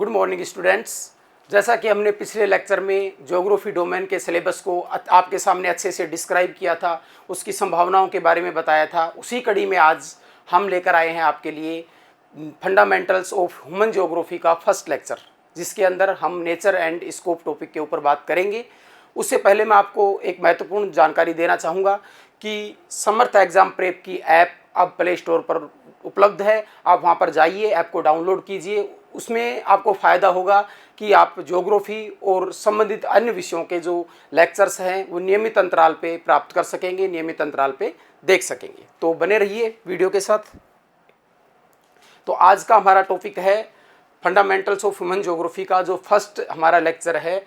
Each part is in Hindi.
Good morning students. जैसा कि हमने पिछले लेक्चर में ज्योग्राफी डोमेन के सिलेबस को आपके सामने अच्छे से डिस्क्राइब किया था, उसकी संभावनाओं के बारे में बताया था, उसी कड़ी में आज हम लेकर आए हैं आपके लिए फंडामेंटल्स ऑफ ह्यूमन ज्योग्राफी का फर्स्ट लेक्चर, जिसके अंदर हम नेचर एंड स्कोप टॉपिक के ऊपर बात करेंगे। उससे पहले मैं आपको एक महत्वपूर्ण जानकारी देना चाहूँगा कि समर्थ एग्ज़ाम प्रेप की ऐप अब प्ले स्टोर पर उपलब्ध है। आप वहाँ पर जाइए, ऐप को डाउनलोड कीजिए। उसमें आपको फ़ायदा होगा कि आप ज्योग्राफी और संबंधित अन्य विषयों के जो लेक्चर्स हैं वो नियमित अंतराल पे प्राप्त कर सकेंगे, नियमित अंतराल पे देख सकेंगे। तो बने रहिए वीडियो के साथ। तो आज का हमारा टॉपिक है फंडामेंटल्स ऑफ ह्यूमन ज्योग्राफी का जो फर्स्ट हमारा लेक्चर है,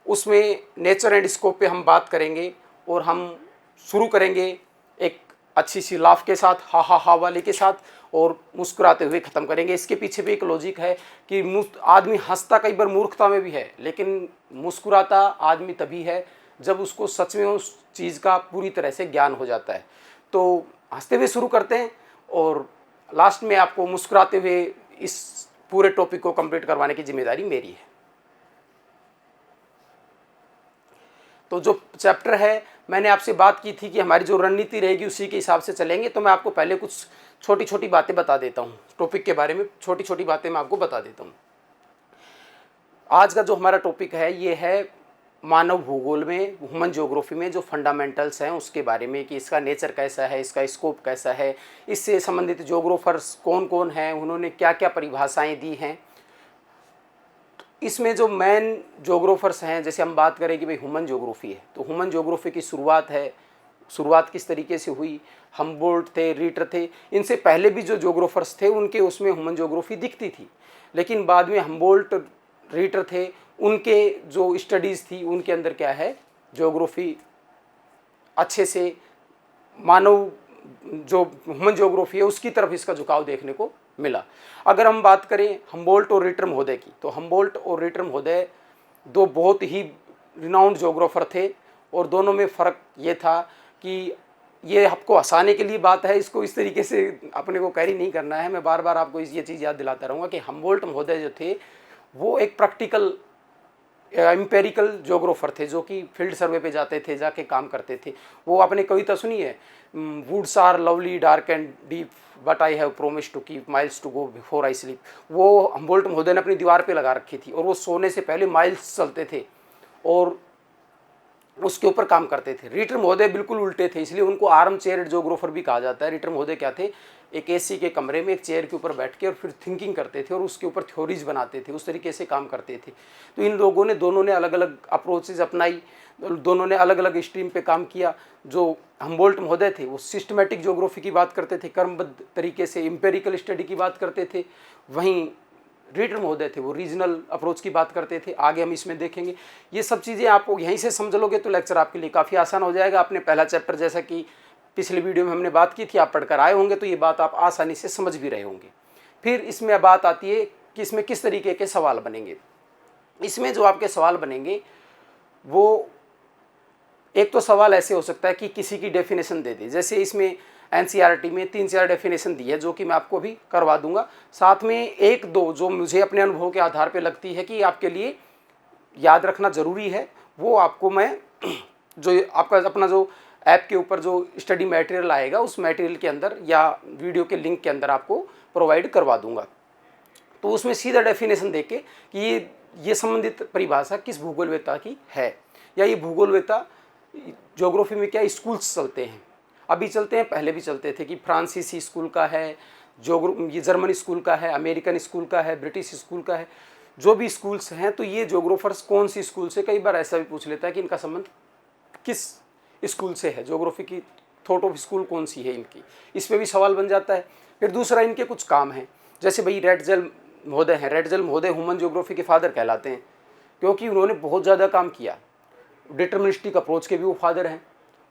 उसमें नेचर एंड स्कोप पे हम बात करेंगे और हम शुरू करेंगे एक अच्छी सी लाफ के साथ, हा हा हा वाले के साथ, और मुस्कुराते हुए ख़त्म करेंगे। इसके पीछे भी एक लॉजिक है कि आदमी हंसता कई बार मूर्खता में भी है, लेकिन मुस्कुराता आदमी तभी है जब उसको सच में उस चीज़ का पूरी तरह से ज्ञान हो जाता है। तो हंसते हुए शुरू करते हैं और लास्ट में आपको मुस्कुराते हुए इस पूरे टॉपिक को कंप्लीट करवाने की जिम्मेदारी मेरी है। तो जो चैप्टर है, मैंने आपसे बात की थी कि हमारी जो रणनीति रहेगी उसी के हिसाब से चलेंगे। तो मैं आपको पहले कुछ छोटी छोटी बातें बता देता हूँ टॉपिक के बारे में, छोटी छोटी बातें मैं आपको बता देता हूँ। आज का जो हमारा टॉपिक है ये है मानव भूगोल में, ह्यूमन ज्योग्राफी में जो फंडामेंटल्स हैं उसके बारे में, कि इसका नेचर कैसा है, इसका स्कोप कैसा है, इससे संबंधित ज्योग्राफर्स कौन कौन हैं, उन्होंने क्या क्या परिभाषाएँ दी हैं। इसमें जो मेन ज्योग्राफर्स हैं, जैसे हम बात करें कि भाई ह्यूमन ज्योग्राफी है, तो ह्यूमन ज्योग्राफी की शुरुआत किस तरीके से हुई। हमबोल्ट थे, रीटर थे, इनसे पहले भी जो ज्योग्राफर्स थे उनके उसमें ह्यूमन ज्योग्राफी दिखती थी, लेकिन बाद में हमबोल्ट, रीटर थे, उनके जो स्टडीज़ थी उनके अंदर क्या है, ज्योग्राफी अच्छे से मानव जो ह्यूमन ज्योग्राफी है उसकी तरफ इसका झुकाव देखने को मिला। अगर हम बात करें हमबोल्ट और रीटर महोदय की, तो हमबोल्ट और रीटर महोदय दो बहुत ही रिनाउंड ज्योग्राफर थे, और दोनों में फ़र्क ये था कि ये आपको हंसाने के लिए बात है, इसको इस तरीके से अपने को कैरी नहीं करना है। मैं बार बार आपको ये चीज़ याद दिलाता रहूँगा कि हमबोल्ट महोदय जो थे वो एक प्रैक्टिकल एम्पेरिकल ज्योग्राफर थे, जो कि फील्ड सर्वे पे जाते थे, जाके काम करते थे। वो आपने कविता सुनी है, woods are lovely dark and deep but I have promise to keep miles to go before I sleep. वो हमबोल्ट महोदय ने अपनी दीवार पे लगा रखी थी, और वो सोने से पहले माइल्स चलते थे और उसके ऊपर काम करते थे। रीटर महोदय बिल्कुल उल्टे थे, इसलिए उनको आर्म चेयर ज्योग्राफर भी कहा जाता है। रीटर महोदय क्या थे, एक एसी के कमरे में एक चेयर के ऊपर बैठ के और फिर थिंकिंग करते थे और उसके ऊपर थ्योरीज बनाते थे, उस तरीके से काम करते थे। तो इन लोगों ने दोनों ने अलग अलग अप्रोचेज अपनाई, दोनों ने अलग अलग स्ट्रीम पे काम किया। जो हमबोल्ट महोदय थे वो सिस्टमेटिक ज्योग्राफी की बात करते थे, क्रमबद्ध तरीके से एम्पेरिकल स्टडी की बात करते थे। वहीं रीटर महोदय थे वो रीजनल अप्रोच की बात करते थे। आगे हम इसमें देखेंगे। ये सब चीज़ें आप यहीं से समझ लोगे तो लेक्चर आपके लिए काफ़ी आसान हो जाएगा। आपने पहला चैप्टर, जैसा कि पिछले वीडियो में हमने बात की थी, आप पढ़कर आए होंगे, तो ये बात आप आसानी से समझ भी रहे होंगे। फिर इसमें बात आती है कि इसमें किस तरीके के सवाल बनेंगे। इसमें जो आपके सवाल बनेंगे वो एक तो सवाल ऐसे हो सकता है कि किसी की डेफिनेशन दे दे, जैसे इसमें एनसीईआरटी में 3-4 डेफिनेशन दी है जो कि मैं आपको भी करवा दूंगा। साथ में एक दो जो मुझे अपने अनुभव के आधार पे लगती है कि आपके लिए याद रखना ज़रूरी है, वो आपको मैं जो आपका अपना जो ऐप के ऊपर जो स्टडी मटेरियल आएगा उस मटेरियल के अंदर या वीडियो के लिंक के अंदर आपको प्रोवाइड करवा दूंगा। तो उसमें सीधा डेफिनेशन देके कि ये संबंधित परिभाषा किस भूगोलवेत्ता की है, या ये भूगोलवेत्ता ज्योग्राफी में क्या स्कूल्स चलते हैं, अभी चलते हैं, पहले भी चलते थे, कि फ्रांसीसी स्कूल का है, ये जर्मन स्कूल का है, अमेरिकन स्कूल का है, ब्रिटिश स्कूल का है, जो भी स्कूल्स हैं। तो ये ज्योग्राफर्स कौन सी स्कूल से, कई बार ऐसा भी पूछ लेता है कि इनका संबंध किस स्कूल से है, ज्योग्राफी की थॉट ऑफ स्कूल कौन सी है इनकी, इस पर भी सवाल बन जाता है। फिर दूसरा, इनके कुछ काम हैं, जैसे भाई रेटजेल महोदय हैं। रेटजेल महोदय ह्यूमन ज्योग्राफी के फादर कहलाते हैं, क्योंकि उन्होंने बहुत ज़्यादा काम किया। डिटर्मिनिस्टिक अप्रोच के भी वो फादर हैं।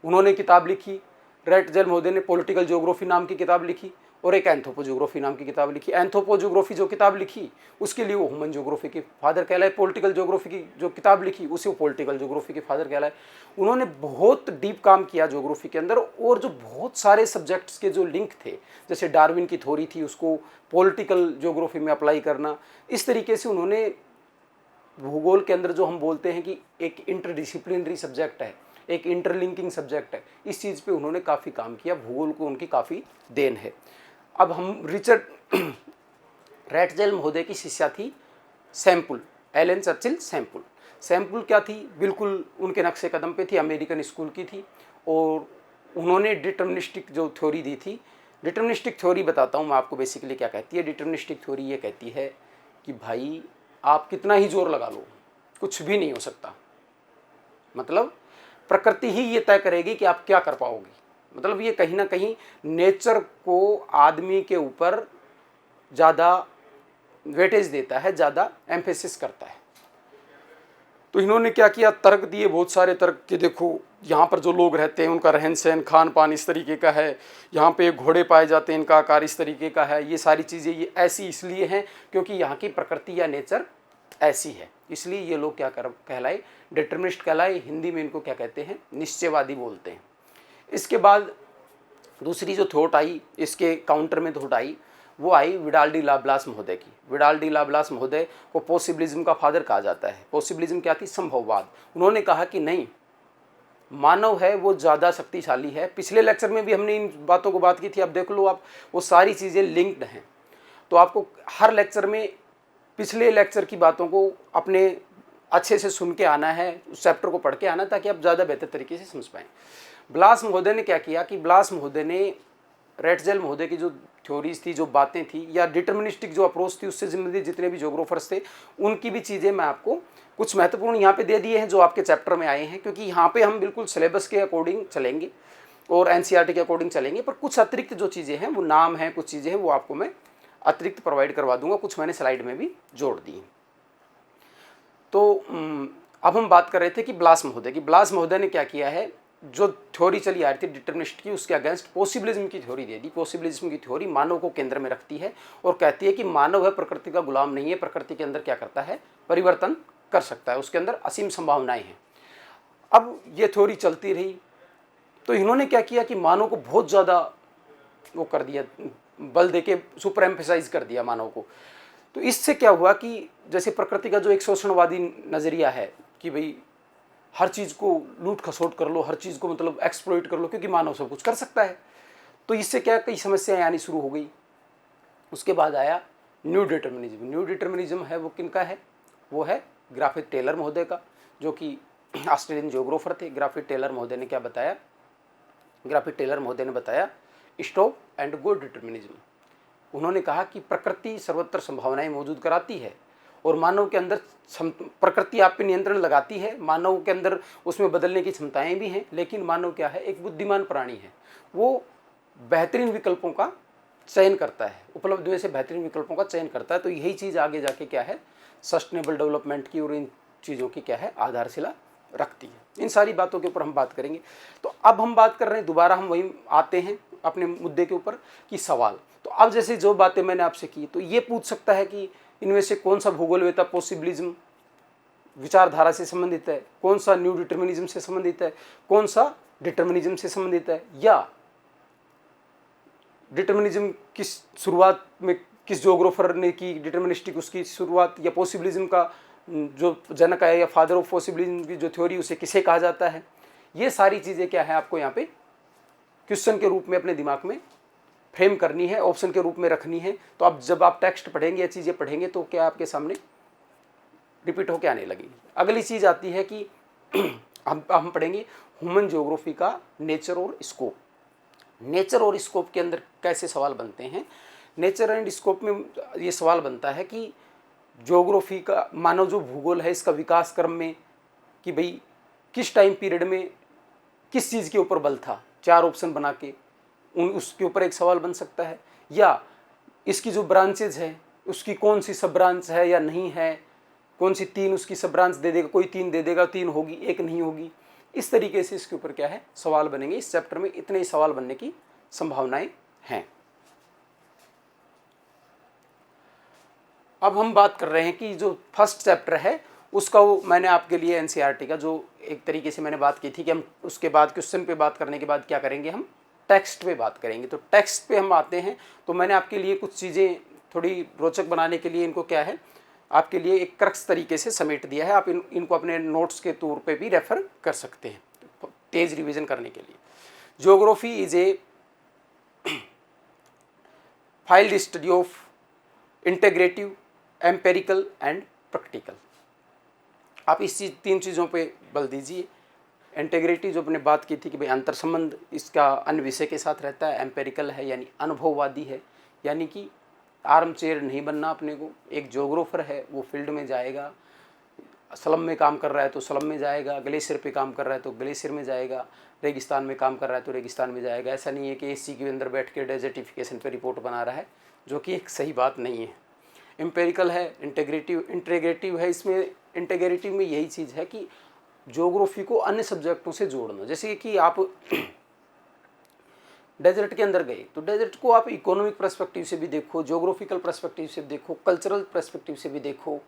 उन्होंने किताब लिखी, रेटजेल महोदय ने पॉलिटिकल ज्योग्राफी नाम की किताब लिखी, और एक एंथ्रोपोज्योग्राफी नाम की किताब लिखी। एंथ्रोपोज्योग्राफी जो किताब लिखी उसके लिए वो ह्यूमन ज्योग्राफी के फादर कहलाए। पॉलिटिकल ज्योग्राफी की जो किताब लिखी उसे वो पॉलिटिकल ज्योग्राफी के फादर कहलाए। उन्होंने बहुत डीप काम किया ज्योग्राफी के अंदर, और जो बहुत सारे सब्जेक्ट्स के जो लिंक थे, जैसे डार्विन की थ्योरी थी, उसको पॉलिटिकल ज्योग्राफी में अप्लाई करना, इस तरीके से उन्होंने भूगोल के अंदर जो हम बोलते हैं कि एक इंटरडिसिप्लिनरी सब्जेक्ट है, एक इंटरलिंकिंग सब्जेक्ट है, इस चीज़ पे उन्होंने काफ़ी काम किया। भूगोल को उनकी काफ़ी देन है। अब हम रिचर्ड रैटजेल महोदय की शिष्या थी Semple, Ellen Churchill Semple. Semple क्या थी, बिल्कुल उनके नक्शे कदम पे थी, अमेरिकन स्कूल की थी, और उन्होंने डिटर्मिनिस्टिक जो थ्योरी दी थी। डिटर्मिनिस्टिक थ्योरी बताता हूँ मैं आपको बेसिकली क्या कहती है। डिटर्मिनिस्टिक थ्योरी ये कहती है कि भाई आप कितना ही जोर लगा लो, कुछ भी नहीं हो सकता। मतलब प्रकृति ही ये तय करेगी कि आप क्या कर पाओगे। मतलब ये कहीं ना कहीं नेचर को आदमी के ऊपर ज़्यादा वेटेज देता है, ज़्यादा एम्फेसिस करता है। तो इन्होंने क्या किया, तर्क दिए, बहुत सारे तर्क कि देखो यहाँ पर जो लोग रहते हैं उनका रहन सहन खान पान इस तरीके का है, यहाँ पे घोड़े पाए जाते हैं इनका आकार इस तरीके का है, ये सारी चीज़ें ये ऐसी इसलिए हैं क्योंकि यहाँ की प्रकृति या नेचर ऐसी है, इसलिए ये लोग क्या कहलाए, डिटर्मिनिस्ट कहलाए। हिंदी में इनको क्या कहते हैं, निश्चयवादी बोलते हैं। इसके बाद दूसरी जो थॉट आई, इसके काउंटर में थॉट आई, वो आई विडाल डी लाब्लास महोदय की। विडाल डी लाब्लास महोदय को पॉसिबिलिज्म का फादर कहा जाता है। पॉसिबिलिज्म क्या थी, संभववाद। उन्होंने कहा कि नहीं, मानव है वो ज़्यादा शक्तिशाली है। पिछले लेक्चर में भी हमने इन बातों को बात की थी, अब देख लो आप, वो सारी चीज़ें लिंक्ड हैं। तो आपको हर लेक्चर में पिछले लेक्चर की बातों को अपने अच्छे से सुन के आना है, उस चैप्टर को पढ़ के आना, ताकि आप ज़्यादा बेहतर तरीके से समझ पाएँ। ब्लास महोदय ने क्या किया कि ब्लास महोदय ने रैटजेल महोदय की जो थ्योरीज थी, जो बातें थी, या डिटर्मिनिस्टिक जो अप्रोच थी, उससे संबंधित जितने भी ज्योग्राफर्स थे उनकी भी चीज़ें मैं आपको कुछ महत्वपूर्ण यहाँ पे दे दिए हैं जो आपके चैप्टर में आए हैं, क्योंकि यहाँ पे हम बिल्कुल सिलेबस के अकॉर्डिंग चलेंगे और एनसीईआरटी के अकॉर्डिंग चलेंगे, पर कुछ अतिरिक्त जो चीज़ें हैं, वो नाम हैं, कुछ चीज़ें हैं, वो आपको मैं अतिरिक्त प्रोवाइड करवा दूंगा, कुछ मैंने स्लाइड में भी जोड़ दी। तो अब हम बात कर रहे थे कि ब्लास महोदय की। ब्लास महोदय ने क्या किया है, जो थ्योरी चली आ रही थी डिटर्मिनिस्ट की, उसके अगेंस्ट पॉसिबिलिज्म की थ्योरी दे दी। पॉसिबिलिज्म की थ्योरी मानव को केंद्र में रखती है और कहती है कि मानव है प्रकृति का गुलाम नहीं है, प्रकृति के अंदर क्या करता है, परिवर्तन कर सकता है, उसके अंदर असीम संभावनाएं हैं। अब ये थ्योरी चलती रही, तो इन्होंने क्या किया कि मानव को बहुत ज़्यादा वो कर दिया, बल देके सुपर एम्फेसाइज कर दिया मानव को। तो इससे क्या हुआ कि जैसे प्रकृति का जो एक शोषणवादी नज़रिया है कि भाई हर चीज़ को लूट खसोट कर लो, हर चीज़ को मतलब एक्सप्लॉइट कर लो, क्योंकि मानव सब कुछ कर सकता है, तो इससे क्या कई समस्याएं आनी शुरू हो गई। उसके बाद आया न्यू डिटर्मिनिज्म। न्यू डिटर्मिनिज्म है वो किनका है, वो है ग्राफिथ टेलर महोदय का, जो कि ऑस्ट्रेलियन जियोग्राफर थे। ग्राफिथ टेलर महोदय ने क्या बताया, ग्राफिथ टेलर महोदय ने बताया स्टॉप एंड गो डिटर्मिनिज्म। उन्होंने कहा कि प्रकृति सर्वत्र संभावनाएं मौजूद कराती है और मानव के अंदर प्रकृति आप पे नियंत्रण लगाती है, मानव के अंदर उसमें बदलने की क्षमताएं भी हैं, लेकिन मानव क्या है, एक बुद्धिमान प्राणी है, वो बेहतरीन विकल्पों का चयन करता है, उपलब्ध में से बेहतरीन विकल्पों का चयन करता है। तो यही चीज़ आगे जाके क्या है, सस्टेनेबल डेवलपमेंट की और इन चीज़ों की क्या है, आधारशिला रखती है। इन सारी बातों के ऊपर हम बात करेंगे। तो अब हम बात कर रहे हैं, दोबारा हम वही आते हैं अपने मुद्दे के ऊपर कि सवाल। तो अब जैसे जो बातें मैंने आपसे की, तो ये पूछ सकता है कि इनमें से कौन सा भूगोलवेत्ता पॉसिबिलिज्म विचारधारा से संबंधित है, कौन सा न्यू डिटर्मिनिज्म से संबंधित है, कौन सा डिटर्मिनिज्म से संबंधित है, या डिटर्मिनिज्म किस शुरुआत में किस ज्योग्राफर ने की डिटर्मिनिस्टिक उसकी शुरुआत, या पॉसिबिलिज्म का जो जनक है या फादर ऑफ पॉसिबिलिज्म की जो थ्योरी, उसे किसे कहा जाता है। ये सारी चीज़ें क्या है, आपको यहाँ पे क्वेश्चन के रूप में अपने दिमाग में फ्रेम करनी है, ऑप्शन के रूप में रखनी है। तो अब जब आप टेक्स्ट पढ़ेंगे या चीज़ें पढ़ेंगे तो क्या आपके सामने रिपीट होकर आने लगेगी। अगली चीज़ आती है कि हम पढ़ेंगे ह्यूमन ज्योग्राफी का नेचर और स्कोप। नेचर और स्कोप के अंदर कैसे सवाल बनते हैं। नेचर एंड स्कोप में ये सवाल बनता है कि ज्योग्राफी का, मानव जो भूगोल है इसका विकास क्रम में, कि भाई किस टाइम पीरियड में किस चीज़ के ऊपर बल था, 4 ऑप्शन बना के उसके ऊपर एक सवाल बन सकता है। या इसकी जो ब्रांचेज है उसकी कौन सी सब ब्रांच है या नहीं है, कौन सी 3 उसकी सब ब्रांच दे देगा, कोई 3 दे देगा, 3 होगी, 1 नहीं होगी। इस तरीके से इसके ऊपर क्या है, सवाल बनेंगे। इस चैप्टर में इतने ही सवाल बनने की संभावनाएं हैं। अब हम बात कर रहे हैं कि जो फर्स्ट चैप्टर है उसका, वो मैंने आपके लिए एनसीईआरटी का जो एक तरीके से मैंने बात की थी कि हम उसके बाद क्वेश्चन पे बात करने के बाद क्या करेंगे, हम टेक्स्ट पे बात करेंगे। तो टेक्स्ट पे हम आते हैं, तो मैंने आपके लिए कुछ चीज़ें थोड़ी रोचक बनाने के लिए इनको क्या है, आपके लिए एक क्रक्स तरीके से समेट दिया है। आप इनको अपने नोट्स के तौर पे भी रेफर कर सकते हैं तेज रिवीजन करने के लिए। Geography is a filed study of integrative, empirical and practical. आप इस तीन चीज़ों पे बल दीजिए। इंटेग्रेटिव जो अपने बात की थी कि भाई अंतर संबंध इसका अन्य विषय के साथ रहता है। एम्पेरिकल है यानी अनुभववादी है, यानी कि आर्म चेयर नहीं बनना अपने को। एक ज्योग्राफर है वो फील्ड में जाएगा, स्लम में काम कर रहा है तो स्लम में जाएगा, ग्लेशियर पे काम कर रहा है तो ग्लेशियर में जाएगा, रेगिस्तान में काम कर रहा है तो रेगिस्तान में जाएगा। ऐसा नहीं है कि एसी के अंदर बैठ के डेजर्टिफिकेशन पे रिपोर्ट बना रहा है, जो कि एक सही बात नहीं है। एम्पेरिकल है, इंटीग्रेटिव है। इसमें इंटीग्रेटिव में यही चीज़ है कि ज्योग्राफी को अन्य सब्जेक्टों से जोड़ना। जैसे कि आप डेजर्ट के अंदर गए तो डेजर्ट को आप इकोनॉमिक पर्सपेक्टिव से भी देखो, ज्योग्राफिकल पर्सपेक्टिव से देखो, कल्चरल पर्सपेक्टिव से भी देखो।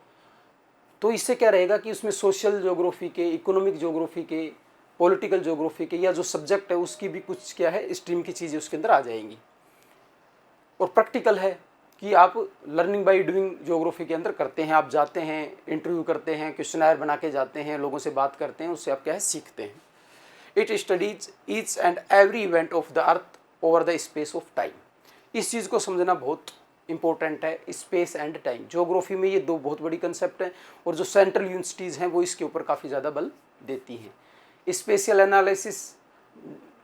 तो इससे क्या रहेगा कि उसमें सोशल ज्योग्राफी के, इकोनॉमिक ज्योग्राफी के, पॉलिटिकल ज्योग्राफी के या जो सब्जेक्ट है उसकी भी कुछ क्या है स्ट्रीम की चीज़ें उसके अंदर आ जाएंगी। और प्रैक्टिकल है कि आप लर्निंग बाय डूइंग ज्योग्राफी के अंदर करते हैं। आप जाते हैं, इंटरव्यू करते हैं, क्वेश्चनायर बना के जाते हैं, लोगों से बात करते हैं, उससे आप क्या है सीखते हैं। It studies each and every event of the earth over the space of time. इस चीज़ को समझना बहुत इंपॉर्टेंट है, स्पेस एंड टाइम। ज्योग्राफी में ये दो बहुत बड़ी कंसेप्ट हैं और जो सेंट्रल यूनिवर्सिटीज़ हैं वो इसके ऊपर काफ़ी ज़्यादा बल देती हैं। Spatial analysis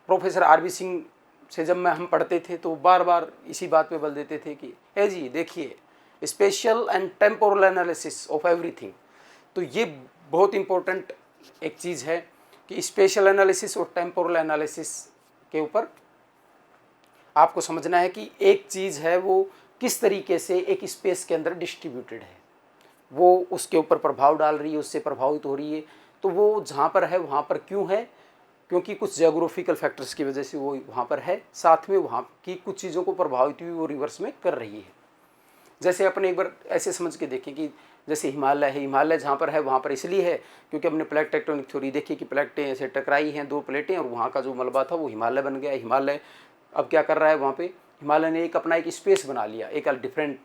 professor R B Singh से जब हम पढ़ते थे तो बार बार इसी बात पे बल देते थे कि है जी देखिए, special and temporal analysis of everything. तो ये बहुत इंपॉर्टेंट एक चीज़ है कि स्पेशल एनालिसिस और टेम्पोरल एनालिसिस के ऊपर आपको समझना है कि एक चीज़ है वो किस तरीके से एक स्पेस के अंदर डिस्ट्रीब्यूटेड है, वो उसके ऊपर प्रभाव डाल रही है, उससे प्रभावित हो रही है। तो वो जहाँ पर है वहाँ पर क्यों है, क्योंकि कुछ जियोग्राफिकल फैक्टर्स की वजह से वो वहाँ पर है, साथ में वहाँ की कुछ चीज़ों को प्रभावित भी वो रिवर्स में कर रही है। जैसे अपने एक बार ऐसे समझ के देखें कि जैसे हिमालय है, हिमालय जहाँ पर है वहाँ पर इसलिए है क्योंकि हमने प्लेट टेक्टोनिक थ्योरी देखी कि प्लेटें ऐसे टकराई हैं, दो प्लेटें, और वहाँ का जो मलबा था वो हिमालय बन गया। हिमालय अब क्या कर रहा है, वहाँ पे हिमालय ने एक अपना एक स्पेस बना लिया, एक डिफरेंट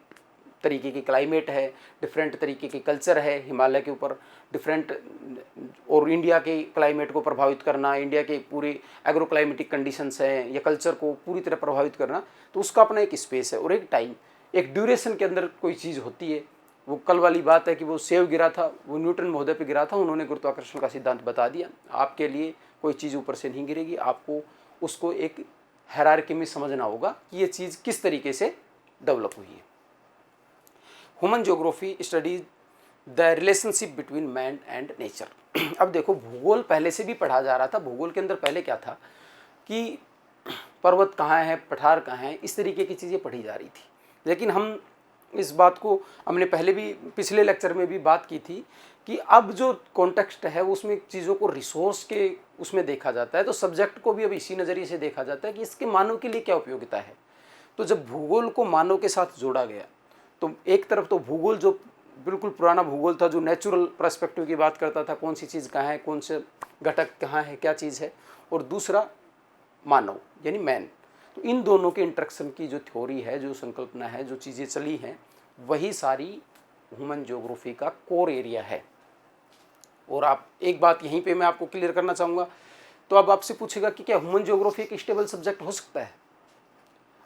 तरीके की क्लाइमेट है, डिफरेंट तरीके की कल्चर है हिमालय के ऊपर, डिफरेंट, और इंडिया के क्लाइमेट को प्रभावित करना, इंडिया के पूरे एग्रो क्लाइमेटिक कंडीशंस हैं या कल्चर को पूरी तरह प्रभावित करना, तो उसका अपना एक स्पेस है और एक टाइम, एक ड्यूरेशन के अंदर कोई चीज़ होती है। वो कल वाली बात है कि वो सेव गिरा था, वो न्यूटन महोदय पे गिरा था, उन्होंने गुरुत्वाकर्षण का सिद्धांत बता दिया। आपके लिए कोई चीज़ ऊपर से नहीं गिरेगी, आपको उसको एक हायरार्की में समझना होगा कि ये चीज़ किस तरीके से डेवलप हुई है। Human geography studies the relationship between man and nature. अब देखो, भूगोल पहले से भी पढ़ा जा रहा था। भूगोल के अंदर पहले क्या था कि पर्वत कहाँ है, पठार कहाँ है, इस तरीके की चीज़ें पढ़ी जा रही थी। लेकिन हम इस बात को हमने पहले भी पिछले लेक्चर में भी बात की थी कि अब जो कॉन्टेक्स्ट है उसमें चीज़ों को रिसोर्स के उसमें देखा जाता है, तो सब्जेक्ट को भी अब इसी नज़रिए से देखा जाता है कि इसके मानव के लिए क्या उपयोगिता है। तो जब भूगोल को मानव के साथ जोड़ा गया तो एक तरफ तो भूगोल जो बिल्कुल पुराना भूगोल था, जो नेचुरल पर्सपेक्टिव की बात करता था, कौन सी चीज़ कहाँ है, कौन से घटक कहाँ है, क्या चीज़ है, और दूसरा मानव यानी मैन। तो इन दोनों के इंटरेक्शन की जो थ्योरी है, जो संकल्पना है, जो चीज़ें चली हैं, वही सारी ह्यूमन ज्योग्राफी का कोर एरिया है। और आप एक बात यहीं पे मैं आपको क्लियर करना चाहूँगा। तो अब आपसे पूछेगा कि क्या ह्यूमन ज्योग्राफी एक स्टेबल सब्जेक्ट हो सकता है।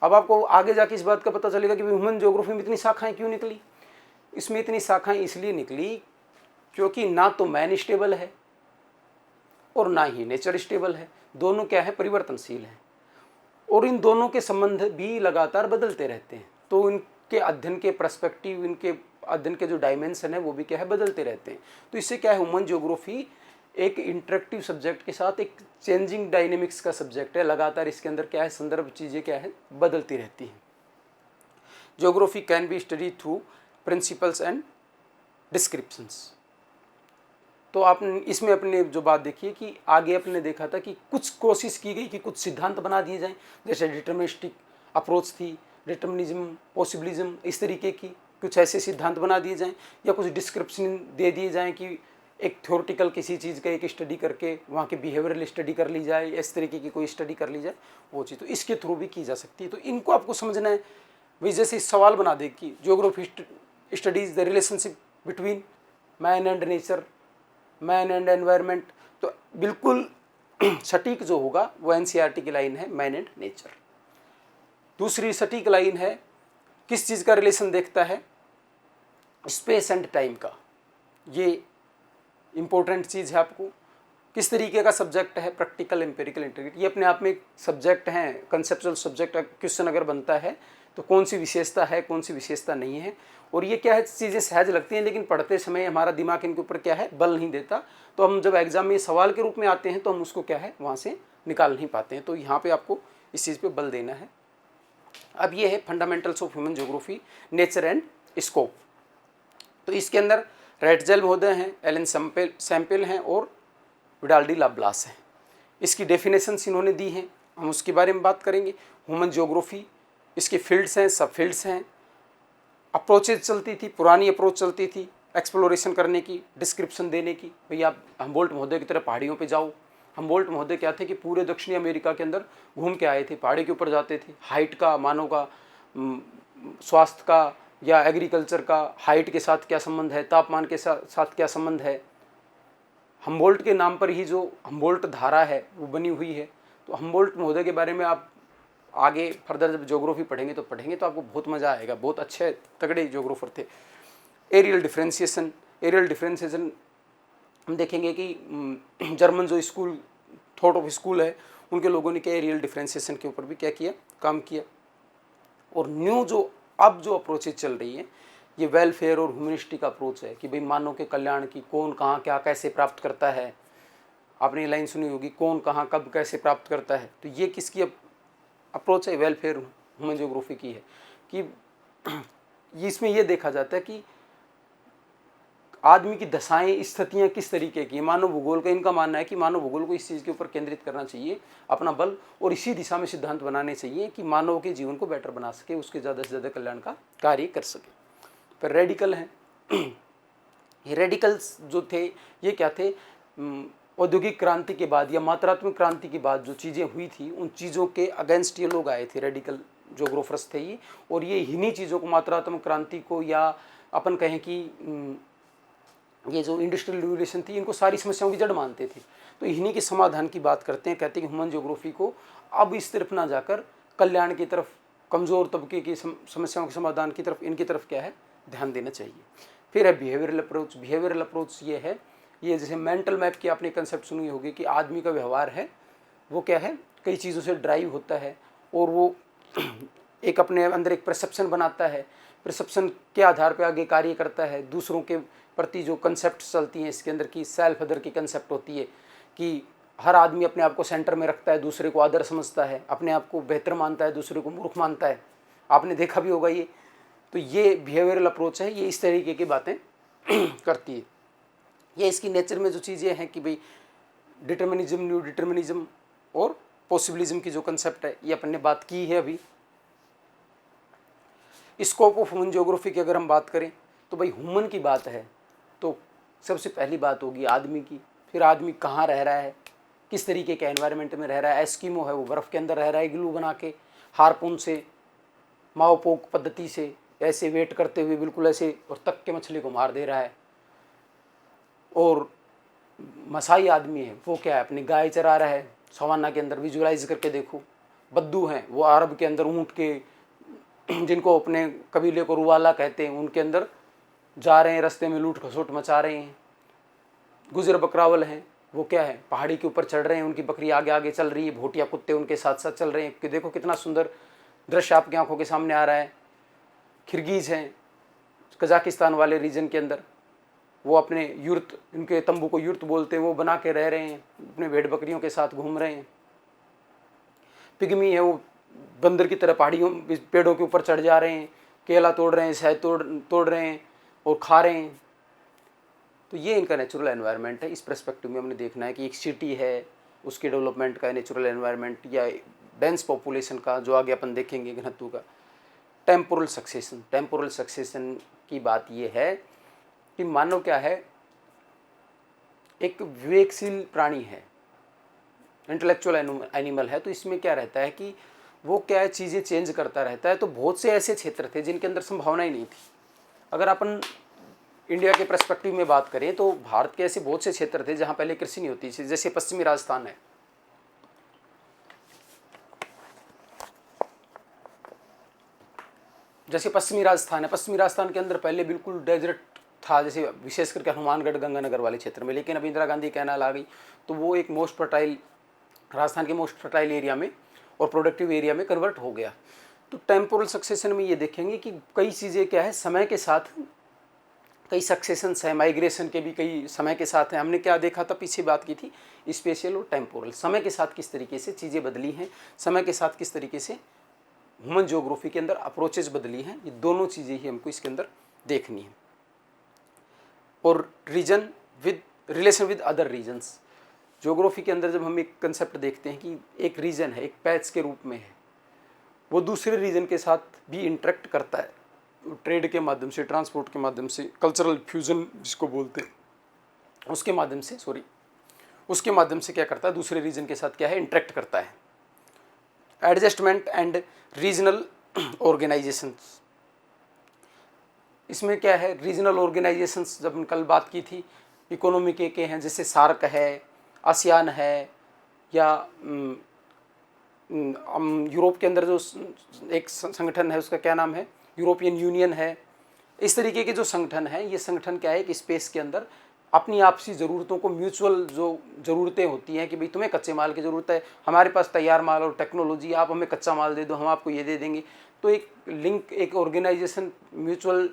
अब आपको आगे जाके इस बात का पता चलेगा कि ह्यूमन ज्योग्राफी में इतनी शाखाएं क्यों निकली। इसमें इतनी शाखाएं इसलिए निकली क्योंकि ना तो मैन स्टेबल है और ना ही नेचर स्टेबल है। दोनों क्या है, परिवर्तनशील है, और इन दोनों के संबंध भी लगातार बदलते रहते हैं। तो इनके अध्ययन के पर्सपेक्टिव, इनके अध्ययन के जो डायमेंशन है वो भी क्या है, बदलते रहते हैं। तो इससे क्या है, ह्यूमन ज्योग्राफी एक इंटरेक्टिव सब्जेक्ट के साथ एक चेंजिंग डायनेमिक्स का सब्जेक्ट है। लगातार इसके अंदर क्या है, संदर्भ चीज़ें क्या है, बदलती रहती हैं। Geography can be study through principles and descriptions. तो आपने इसमें अपने जो बात देखिए कि आगे अपने देखा था कि कुछ कोशिश की गई कि कुछ सिद्धांत बना दिए जाएं, जैसे डिटर्मिनिस्टिक अप्रोच थी, डिटर्मिनिज्म, पॉसिबिलिज्म, इस तरीके की कुछ ऐसे सिद्धांत बना दिए जाएं या कुछ डिस्क्रिप्शन दे दिए जाएं कि एक थ्योरेटिकल किसी चीज़ का एक स्टडी करके वहाँ के बिहेवियरल स्टडी कर ली जाए, इस तरीके की कोई स्टडी कर ली जाए, वो चीज़ तो इसके थ्रू भी की जा सकती है। तो इनको आपको समझना है। वही जैसे सवाल बना दे कि geography studies the relationship between man and nature, man and environment, तो बिल्कुल सटीक जो होगा वो एनसीईआरटी की लाइन है, मैन एंड नेचर। दूसरी सटीक लाइन है किस चीज़ का रिलेशन देखता है, स्पेस एंड टाइम का। ये इंपॉर्टेंट चीज़ है। आपको किस तरीके का सब्जेक्ट है, प्रैक्टिकल, एम्पेरिकल, इंटीग्रेट, ये अपने आप में एक सब्जेक्ट हैं, कंसेप्चुअल सब्जेक्ट। क्वेश्चन अगर बनता है तो कौन सी विशेषता है, कौन सी विशेषता नहीं है। और ये क्या है, चीज़ें सहज लगती हैं लेकिन पढ़ते समय हमारा दिमाग इनके ऊपर क्या है, बल नहीं देता। तो हम जब एग्जाम में सवाल के रूप में आते हैं तो हम उसको क्या है, वहाँ से निकाल नहीं पाते हैं। तो यहाँ पर आपको इस चीज़ पर बल देना है। अब ये है fundamentals of human geography, nature and scope. तो इसके अंदर रेटजेल महोदय हैं, एलन सैम्पल हैं और विडाल डी लाब्लास हैं। इसकी डेफिनेशंस इन्होंने दी हैं, हम उसके बारे में बात करेंगे। ह्यूमन ज्योग्राफी, इसके फील्ड्स हैं, सब फील्ड्स हैं। अप्रोचेज चलती थी, पुरानी अप्रोच चलती थी एक्सप्लोरेशन करने की, डिस्क्रिप्शन देने की। भैया आप हम्बोल्ट महोदय की तरह पहाड़ियों पे जाओ। हम्बोल्ट महोदय क्या थे कि पूरे दक्षिणी अमेरिका के अंदर घूम के आए थे, पहाड़ी के ऊपर जाते थे। हाइट का, मानव का, स्वास्थ्य का या एग्रीकल्चर का हाइट के साथ क्या संबंध है, तापमान के साथ क्या संबंध है। हम्बोल्ट के नाम पर ही जो हम्बोल्ट धारा है वो बनी हुई है। तो हम्बोल्ट महोदय के बारे में आप आगे फर्दर जब ज्योग्राफी पढ़ेंगे तो आपको बहुत मज़ा आएगा। बहुत अच्छे तगड़े ज्योग्राफर थे। एरियल डिफ्रेंसिएशन हम देखेंगे कि जर्मन जो स्कूल, थॉट ऑफ स्कूल है, उनके लोगों ने क्या एरियल डिफ्रेंसिएशन के ऊपर भी क्या किया, काम किया। और न्यू जो अब जो अप्रोचेज चल रही है ये वेलफेयर और ह्यूमनिस्टिक अप्रोच है कि भाई मानव के कल्याण की कौन कहाँ क्या कैसे प्राप्त करता है। आपने लाइन सुनी होगी, कौन कहाँ कब कैसे प्राप्त करता है। तो ये किसकी अप्रोच है, वेलफेयर ह्यूमन ज्योग्राफी की है। कि इसमें यह देखा जाता है कि आदमी की दशाएं, स्थितियाँ किस तरीके की, मानव भूगोल का इनका मानना है कि मानव भूगोल को इस चीज़ के ऊपर केंद्रित करना चाहिए अपना बल, और इसी दिशा में सिद्धांत बनाने चाहिए कि मानव के जीवन को बेटर बना सके, उसके ज़्यादा से ज़्यादा कल्याण का कार्य कर सके। पर रेडिकल हैं। ये रेडिकल्स जो थे ये क्या थे, औद्योगिक क्रांति के बाद या मात्रात्मक क्रांति के बाद जो चीज़ें हुई थी उन चीज़ों के अगेंस्ट ये लोग आए थे, रेडिकल ज्योग्राफर्स थे ये। और ये इन्हीं चीज़ों को, मात्रात्मक क्रांति को, या अपन कहें कि ये जो इंडस्ट्रियल रिवोल्यूशन थी, इनको सारी समस्याओं की जड़ मानते थे। तो इन्हीं के समाधान की बात करते हैं। कहते हैं कि ह्यूमन ज्योग्राफी को अब इस तरफ ना जाकर कल्याण की तरफ, कमज़ोर तबके की समस्याओं के समाधान की तरफ, इनकी तरफ क्या है, ध्यान देना चाहिए। फिर है बिहेवियरल अप्रोच। बिहेवियरल अप्रोच ये है, ये जैसे मेंटल मैप की आपने कंसेप्ट सुनी होगी कि आदमी का व्यवहार है वो क्या है, कई चीज़ों से ड्राइव होता है और वो एक अपने अंदर एक परसेप्शन बनाता है। परसेप्शन के आधार पर आगे कार्य करता है। दूसरों के प्रति जो कंसेप्ट चलती हैं इसके अंदर की, सेल्फ अदर की कंसेप्ट होती है कि हर आदमी अपने आप को सेंटर में रखता है, दूसरे को आदर समझता है, अपने आप को बेहतर मानता है, दूसरे को मूर्ख मानता है। आपने देखा भी होगा ये। तो ये बिहेवियरल अप्रोच है, ये इस तरीके की बातें करती है। ये इसकी नेचर में जो चीज़ें हैं कि भाई डिटर्मिनिज्म, न्यू डिटर्मिनिज्म और पॉसिबिलिज्म की जो कंसेप्ट है ये अपन ने बात की है अभी। स्कोप ऑफ ह्यूमन ज्योग्राफी की अगर हम बात करें तो भाई ह्यूमन की बात है तो सबसे पहली बात होगी आदमी की। फिर आदमी कहाँ रह रहा है, किस तरीके के एनवायरनमेंट में रह रहा है। एस्किमो है वो बर्फ़ के अंदर रह रहा है, इग्लू बना के, हारपून से, माओपोक पद्धति से ऐसे वेट करते हुए बिल्कुल ऐसे, और तक के मछली को मार दे रहा है। और मसाई आदमी है वो क्या है, अपनी गाय चरा रहा है सवाना के अंदर। विजुअलाइज करके देखो। बद्दू हैं वो अरब के अंदर ऊँट के, जिनको अपने कबीले को रुवाला कहते हैं, उनके अंदर जा रहे हैं, रास्ते में लूट खसोट मचा रहे हैं। गुजर बकरावल हैं वो क्या है, पहाड़ी के ऊपर चढ़ रहे हैं, उनकी बकरी आगे आगे चल रही है, भोटिया कुत्ते उनके साथ साथ चल रहे हैं कि देखो कितना सुंदर दृश्य आपकी आंखों के सामने आ रहा है। किर्गिज हैं कजाकिस्तान वाले रीजन के अंदर, वो अपने युर्त, इनके तंबू को युर्त बोलते हैं, वो बना के रह रहे हैं, अपने भेड़ बकरियों के साथ घूम रहे हैं। पिग्मी है वो बंदर की तरह पहाड़ियों पेड़ों के ऊपर चढ़ जा रहे हैं, केला तोड़ रहे हैं, शहद तोड़ रहे हैं और खा रहे हैं। तो ये इनका नेचुरल एनवायरनमेंट है। इस पर्सपेक्टिव में हमने देखना है कि एक सिटी है उसके डेवलपमेंट का नेचुरल एनवायरनमेंट या डेंस पॉपुलेशन का, जो आगे अपन देखेंगे घनत्व का। टेम्पोरल सक्सेशन की बात ये है कि मानव क्या है, एक विवेकशील प्राणी है, इंटेलेक्चुअल एनिमल है। तो इसमें क्या रहता है कि वो क्या है, चीज़ें चेंज करता रहता है। तो बहुत से ऐसे क्षेत्र थे जिनके अंदर संभावना ही नहीं थी। अगर अपन इंडिया के पर्सपेक्टिव में बात करें तो भारत के ऐसे बहुत से क्षेत्र थे जहाँ पहले कृषि नहीं होती थी। जैसे पश्चिमी राजस्थान है, पश्चिमी राजस्थान के अंदर पहले बिल्कुल डेजर्ट था, जैसे विशेष करके हनुमानगढ़ गंगानगर वाले क्षेत्र में। लेकिन अब इंदिरा गांधी कैनाल आ गई तो वो एक मोस्ट फर्टाइल, राजस्थान के मोस्ट फर्टाइल एरिया में और प्रोडक्टिव एरिया में कन्वर्ट हो गया। तो टेम्पोरल सक्सेशन में ये देखेंगे कि कई चीज़ें क्या है, समय के साथ कई सक्सेशंस है, माइग्रेशन के भी कई समय के साथ हैं। हमने क्या देखा था, पीछे बात की थी, स्पेशियल और टेम्पोरल। समय के साथ किस तरीके से चीज़ें बदली हैं, समय के साथ किस तरीके से ह्यूमन ज्योग्राफी के अंदर अप्रोचेज बदली हैं, ये दोनों चीज़ें ही हमको इसके अंदर देखनी है। और region with relation with other regions, geography के अंदर जब हम एक कंसेप्ट देखते हैं कि एक रीजन है, एक पैच के रूप में है, वो दूसरे रीजन के साथ भी इंटरेक्ट करता है, ट्रेड के माध्यम से, ट्रांसपोर्ट के माध्यम से, कल्चरल फ्यूजन जिसको बोलते हैं, उसके माध्यम से क्या करता है, दूसरे रीजन के साथ क्या है, इंटरेक्ट करता है। एडजस्टमेंट एंड रीजनल ऑर्गेनाइजेशंस, इसमें क्या है, रीजनल ऑर्गेनाइजेशंस जब हम कल बात की थी, इकोनॉमी के हैं, जैसे सार्क है, आसियान है, या यूरोप के अंदर जो एक संगठन है उसका क्या नाम है, यूरोपियन यूनियन है। इस तरीके के जो संगठन हैं, ये संगठन क्या है कि स्पेस के अंदर अपनी आपसी ज़रूरतों को, म्यूचुअल जो ज़रूरतें होती हैं कि भाई तुम्हें कच्चे माल की ज़रूरत है, हमारे पास तैयार माल और टेक्नोलॉजी, आप हमें कच्चा माल दे दो, हम आपको ये दे देंगे। तो एक लिंक, एक ऑर्गेनाइजेशन म्यूचुअल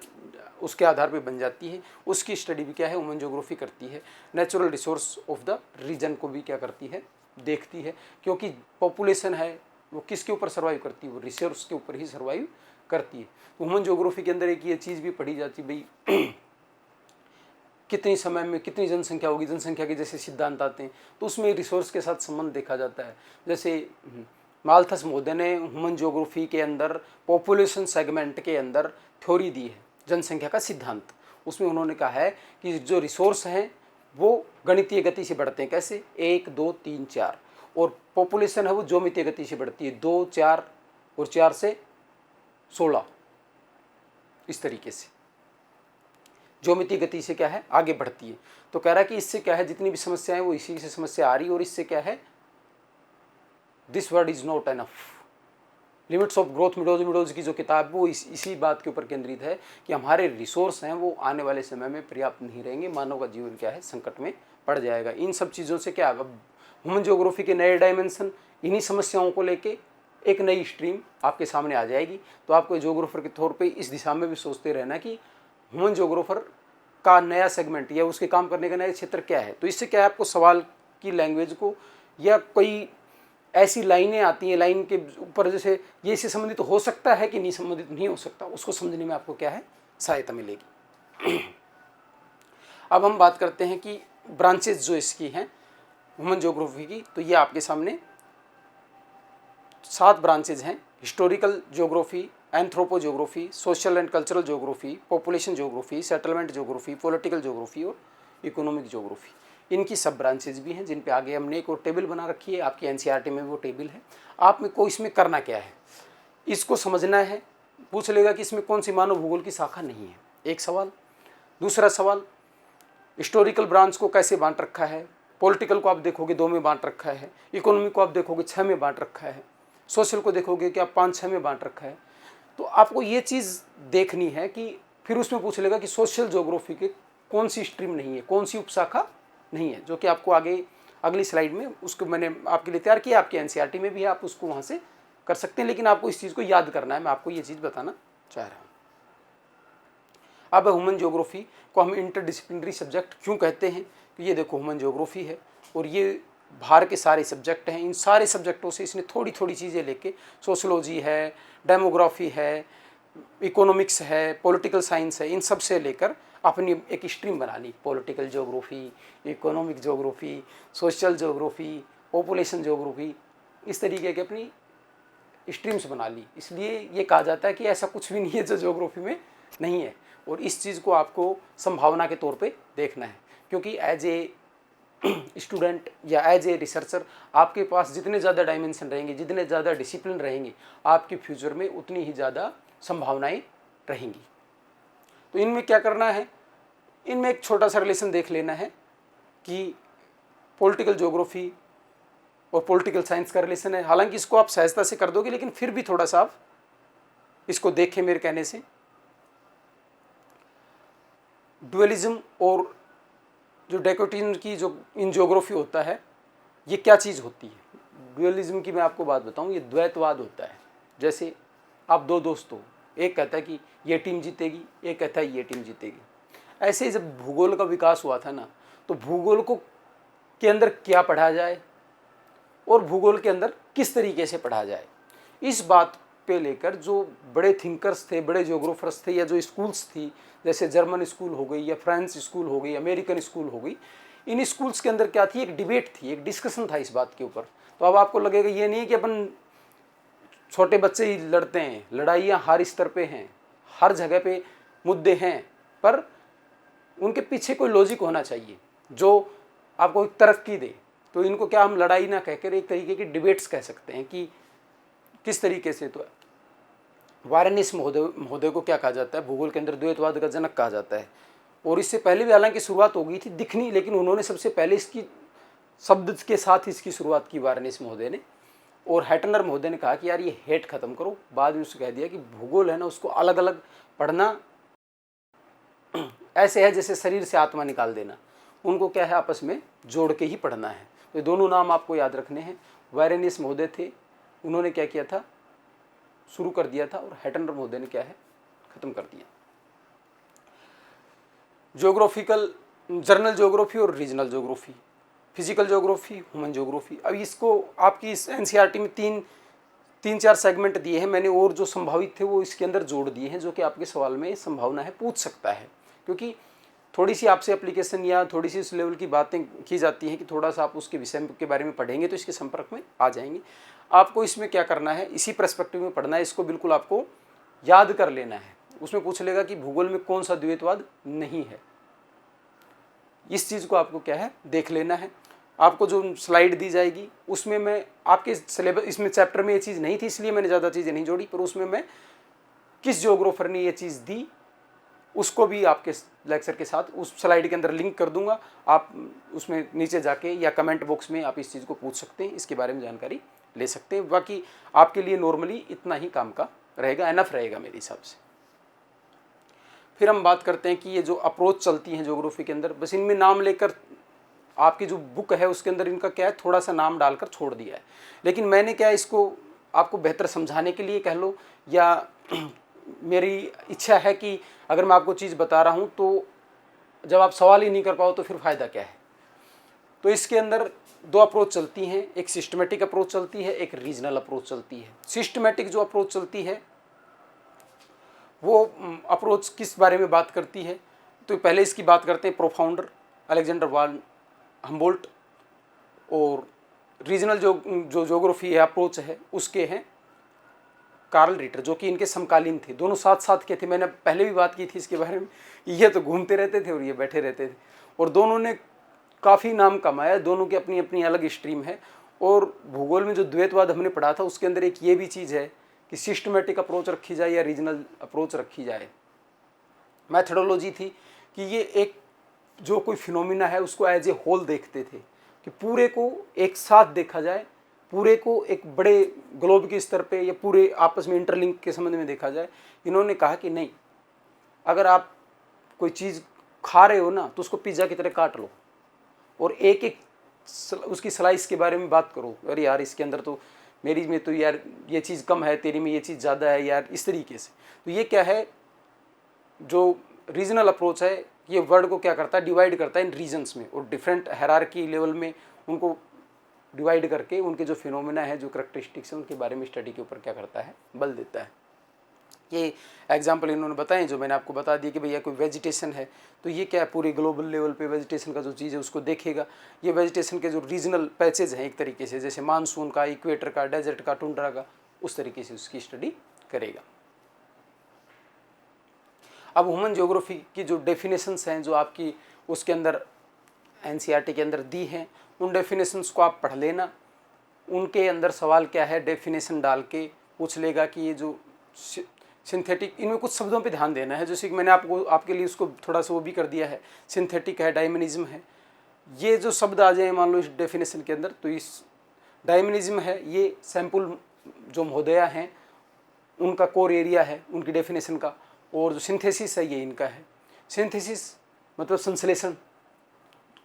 उसके आधार पे बन जाती है। उसकी स्टडी भी क्या है, ह्यूमन ज्योग्राफी करती है। Natural resource of the region को भी क्या करती है, देखती है, क्योंकि पॉपुलेशन है वो किसके ऊपर सर्वाइव करती है, वो रिसोर्स के ऊपर ही सर्वाइव करती है। तो ह्यूमन ज्योग्राफी के अंदर एक ये चीज़ भी पढ़ी जाती है, भाई कितनी समय में कितनी जनसंख्या होगी, जनसंख्या के जैसे सिद्धांत आते हैं, तो उसमें रिसोर्स के साथ संबंध देखा जाता है। जैसे माल्थस महोदय ने ह्यूमन ज्योग्राफी के अंदर पॉपुलेशन सेगमेंट के अंदर थ्योरी दी है, जनसंख्या का सिद्धांत। उसमें उन्होंने कहा है कि जो रिसोर्स हैं वो गणितीय गति से बढ़ते हैं, कैसे, 1 2 3 4, और पॉपुलेशन है वो ज्योमितीय गति से बढ़ती है, 2 4 और 4 से 16, इस तरीके से ज्योमितीय गति से क्या है, आगे बढ़ती है। तो कह रहा है कि इससे क्या है, जितनी भी समस्याएं वो इसी से समस्या आ रही है, और इससे क्या है, this word is not enough. Limits of growth, meadows की जो किताब वो इसी बात के ऊपर केंद्रित है कि हमारे रिसोर्स हैं वो आने वाले समय में पर्याप्त नहीं रहेंगे, मानव का जीवन क्या है, संकट में पड़ जाएगा। इन सब चीज़ों से क्या, अब ह्यूमन ज्योग्राफी के नए डायमेंशन, इन्हीं समस्याओं को लेके एक नई स्ट्रीम आपके सामने आ जाएगी। तो आपको ज्योग्राफर के तौर पर इस दिशा में भी सोचते रहना कि ह्यूमन ज्योग्राफर का नया सेगमेंट या उसके काम करने का नया क्षेत्र क्या है। तो इससे क्या है, आपको सवाल की लैंग्वेज को, या कोई ऐसी लाइनें आती हैं, लाइन के ऊपर जैसे ये इससे संबंधित हो सकता है कि नहीं संबंधित नहीं हो सकता, उसको समझने में आपको क्या है, सहायता मिलेगी। अब हम बात करते हैं कि ब्रांचेज जो इसकी हैं ह्यूमन ज्योग्राफी की, तो ये आपके सामने 7 ब्रांचेज हैं। Historical geography, anthropo geography, social and cultural geography, population geography, settlement geography, political geography और इकोनॉमिक ज्योग्राफी। इनकी सब ब्रांचेज भी हैं, जिन पे आगे हमने एक और टेबल बना रखी है, आपकी एनसीईआरटी में वो टेबल है। आप में को इसमें करना क्या है, इसको समझना है। पूछ लेगा कि इसमें कौन सी मानव भूगोल की शाखा नहीं है, एक सवाल। दूसरा सवाल, हिस्टोरिकल ब्रांच को कैसे बांट रखा है, पॉलिटिकल को आप देखोगे 2 में बांट रखा है, इकोनॉमी को आप देखोगे 6 में बांट रखा है, सोशल को देखोगे कि आप 5-6 में बांट रखा है। तो आपको ये चीज़ देखनी है कि फिर उसमें पूछ लेगा कि सोशल ज्योग्राफी के कौन सी स्ट्रीम नहीं है, कौन सी उपशाखा नहीं है, जो कि आपको आगे अगली स्लाइड में उसको मैंने आपके लिए तैयार किया, आपके एनसीईआरटी में भी है, आप उसको वहाँ से कर सकते हैं। लेकिन आपको इस चीज़ को याद करना है, मैं आपको ये चीज़ बताना चाह रहा हूँ। अब ह्यूमन ज्योग्राफी को हम इंटरडिसिप्लिनरी सब्जेक्ट क्यों कहते हैं, तो ये देखो ह्यूमन ज्योग्राफी है और ये बाहर के सारे सब्जेक्ट हैं। इन सारे सब्जेक्टों से इसने थोड़ी थोड़ी चीज़ें लेके, सोशोलॉजी है, डेमोग्राफी है, इकोनॉमिक्स है, पॉलिटिकल साइंस है, इन सब से लेकर अपनी एक स्ट्रीम बना ली। Political geography, economic geography, social geography, population geography, इस तरीके की अपनी स्ट्रीम्स बना ली। इसलिए ये कहा जाता है कि ऐसा कुछ भी नहीं है जो ज्योग्राफी में नहीं है। और इस चीज़ को आपको संभावना के तौर पे देखना है, क्योंकि एज ए स्टूडेंट या एज ए रिसर्चर आपके पास जितने ज़्यादा डायमेंशन रहेंगे, जितने ज़्यादा डिसिप्लिन रहेंगे, आपके फ्यूचर में उतनी ही ज़्यादा संभावनाएं रहेंगी। तो इनमें क्या करना है, इनमें एक छोटा सा रिलेशन देख लेना है कि पॉलिटिकल ज्योग्राफी और पॉलिटिकल साइंस का रिलेशन है। हालांकि इसको आप सहजता से कर दोगे, लेकिन फिर भी थोड़ा सा आप इसको देखें मेरे कहने से। डुअलिज्म और जो डाइकोटोमी की जो इन ज्योग्राफी होता है, ये क्या चीज़ होती है। डुअलिज्म की मैं आपको बात बताऊं, ये द्वैतवाद होता है। जैसे आप दो दोस्त हो, एक कहता है कि ये टीम जीतेगी, एक कहता है ये टीम जीतेगी। ऐसे ही जब भूगोल का विकास हुआ था ना, तो भूगोल को के अंदर क्या पढ़ा जाए और भूगोल के अंदर किस तरीके से पढ़ा जाए, इस बात पे लेकर जो बड़े थिंकर्स थे, बड़े ज्योग्राफर्स थे, या जो स्कूल्स थी, जैसे जर्मन स्कूल हो गई या फ्रांस स्कूल हो गई, अमेरिकन स्कूल हो गई, इन स्कूल्स के अंदर क्या थी, एक डिबेट थी, एक डिस्कशन था इस बात के ऊपर। तो अब आपको लगेगा ये नहीं कि अपन छोटे बच्चे ही लड़ते हैं, लड़ाइयाँ हर स्तर पे हैं, हर जगह पे मुद्दे हैं, पर उनके पीछे कोई लॉजिक होना चाहिए जो आपको एक तरक्की दे। तो इनको क्या हम लड़ाई ना कहकर एक तरीके की डिबेट्स कह सकते हैं कि किस तरीके से। तो वाराणसी महोदय को क्या कहा जाता है, भूगोल के अंदर द्वैतवाद का जनक कहा जाता है। और इससे पहले भी हालांकि शुरुआत हो गई थी दिखनी, लेकिन उन्होंने सबसे पहले इसकी शब्द के साथ इसकी शुरुआत की वाराणसी महोदय ने। और हैटनर महोदय ने कहा कि यार ये हेट खत्म करो। बाद में उसने कह दिया कि भूगोल है ना, उसको अलग अलग पढ़ना ऐसे है जैसे शरीर से आत्मा निकाल देना। उनको क्या है, आपस में जोड़ के ही पढ़ना है। तो दोनों नाम आपको याद रखने हैं। वाराणसी महोदय थे, उन्होंने क्या किया था, शुरू कर दिया था, और हैटनर महोदय ने क्या है, खत्म कर दिया। ज्योग्राफिकल, जर्नल ज्योग्राफी और regional geography, physical geography, human geography. अब इसको आपकी इस एनसीईआरटी में तीन चार सेगमेंट दिए हैं मैंने, और जो संभावित थे वो इसके अंदर जोड़ दिए हैं, जो कि आपके सवाल में संभावना है पूछ सकता है। क्योंकि थोड़ी सी आपसे एप्लीकेशन या थोड़ी सी उस लेवल की बातें की जाती हैं कि थोड़ा सा आप उसके विषय के बारे में पढ़ेंगे तो इसके संपर्क में आ जाएंगे। आपको इसमें क्या करना है, इसी पर्सपेक्टिव में पढ़ना है, इसको बिल्कुल आपको याद कर लेना है। उसमें पूछ लेगा कि भूगोल में कौन सा द्वैतवाद नहीं है, इस चीज़ को आपको क्या है, देख लेना है। आपको जो स्लाइड दी जाएगी उसमें मैं आपके सिलेबस, इसमें चैप्टर में ये चीज़ नहीं थी इसलिए मैंने ज़्यादा चीज़ें नहीं जोड़ी, पर उसमें मैं किस ज्योग्राफर ने ये चीज़ दी उसको भी आपके लेक्चर के साथ उस स्लाइड के अंदर लिंक कर दूंगा। आप उसमें नीचे जाके या कमेंट बॉक्स में आप इस चीज़ को पूछ सकते हैं, इसके बारे में जानकारी ले सकते हैं। बाकी आपके लिए नॉर्मली इतना ही काम का रहेगा, एनफ रहेगा मेरे हिसाब से। फिर हम बात करते हैं कि ये जो अप्रोच चलती हैं ज्योग्राफी के अंदर, बस इनमें नाम लेकर आपकी जो बुक है उसके अंदर इनका क्या है, थोड़ा सा नाम डालकर छोड़ दिया है। लेकिन मैंने क्या इसको आपको बेहतर समझाने के लिए कह लो, या मेरी इच्छा है कि अगर मैं आपको चीज़ बता रहा हूँ तो जब आप सवाल ही नहीं कर पाओ तो फिर फ़ायदा क्या है। तो इसके अंदर दो अप्रोच चलती हैं, एक सिस्टमेटिक अप्रोच चलती है, एक रीजनल अप्रोच चलती है। सिस्टमेटिक जो अप्रोच चलती है वो अप्रोच किस बारे में बात करती है, तो पहले इसकी बात करते हैं प्रोफाउंडर अलेक्जेंडर वान हम्बोल्ट, और रीजनल जो ज्योग्राफी है अप्रोच है उसके हैं कार्ल रिटर, जो कि इनके समकालीन थे, दोनों साथ साथ के थे। मैंने पहले भी बात की थी इसके बारे में, ये तो घूमते रहते थे और ये बैठे रहते थे, और दोनों ने काफ़ी नाम कमाया। दोनों की अपनी अपनी अलग स्ट्रीम है। और भूगोल में जो द्वैतवाद हमने पढ़ा था उसके अंदर एक ये भी चीज़ है कि सिस्टमेटिक अप्रोच रखी जाए या रीजनल अप्रोच रखी जाए। मैथडोलॉजी थी कि ये एक जो कोई फिनोमिना है उसको एज ए होल देखते थे, कि पूरे को एक साथ देखा जाए, पूरे को एक बड़े ग्लोब के स्तर पे या पूरे आपस में इंटरलिंक के संबंध में देखा जाए। इन्होंने कहा कि नहीं, अगर आप कोई चीज़ खा रहे हो ना तो उसको पिज़्ज़ा की तरह काट लो और एक एक उसकी स्लाइस के बारे में बात करो। अरे यार इसके अंदर तो मेरी में तो यार ये चीज़ कम है, तेरी में ये चीज़ ज़्यादा है यार, इस तरीके से। तो ये क्या है, जो रीजनल अप्रोच है ये वर्ड को क्या करता है, डिवाइड करता है इन रीजन्स में, और डिफरेंट हायरार्की लेवल में उनको डिवाइड करके उनके जो फिनोमेना है, जो करैक्टरिस्टिक्स है, उनके बारे में स्टडी के ऊपर क्या करता है, बल देता है। ये एग्जाम्पल इन्होंने बताए जो मैंने आपको बता दिया कि भैया कोई वेजिटेशन है तो ये क्या है, पूरे ग्लोबल लेवल पे वेजिटेशन का जो चीज़ है उसको देखेगा। ये वेजिटेशन के जो रीजनल पैचेज हैं एक तरीके से, जैसे मानसून का, इक्वेटर का, डेजर्ट का, टुंड्रा का, उस तरीके से उसकी स्टडी करेगा। अब ह्यूमन ज्योग्राफी की जो डेफिनेशंस हैं जो आपकी उसके अंदर एनसीईआरटी के अंदर दी हैं, उन डेफिनेशंस को आप पढ़ लेना। उनके अंदर सवाल क्या है, डेफिनेशन डाल के पूछ लेगा कि ये जो सिंथेटिक, इनमें कुछ शब्दों पे ध्यान देना है, जैसे कि मैंने आपको आपके लिए उसको थोड़ा सा वो भी कर दिया है। सिंथेटिक है, डायमोनिज्म है, ये जो शब्द आ जाए मान लो इस डेफिनेशन के अंदर, तो इस डायमोनिज्म है, ये सैम्पल जो महोदया हैं उनका कोर एरिया है उनकी डेफिनेशन का, और जो सिंथेसिस है ये इनका है। सिंथेसिस मतलब संश्लेषण,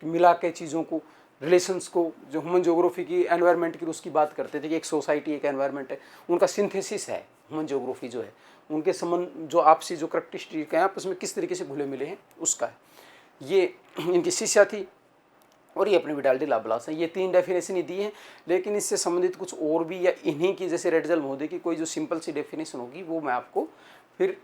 मिला के चीज़ों को, रिलेशंस को, जो ह्यूमन ज्योग्राफी की एनवायरनमेंट की उसकी बात करते थे कि एक सोसाइटी एक एनवायरनमेंट है, उनका सिंथेसिस है ह्यूमन ज्योग्राफी जो है, उनके संबंध जो आपसी जो करेक्टरिस्टिक हैं आपस में किस तरीके से घुले मिले हैं उसका है। ये इनकी शिष्या थी और ये अपने विडाल्डी लाप्लास हैं। ये 3 डेफिनेशन ही दी हैं, लेकिन इससे संबंधित कुछ और भी या इन्हीं की जैसे रेडजल महोदय की कोई जो सिंपल सी डेफिनेशन होगी वो मैं आपको फिर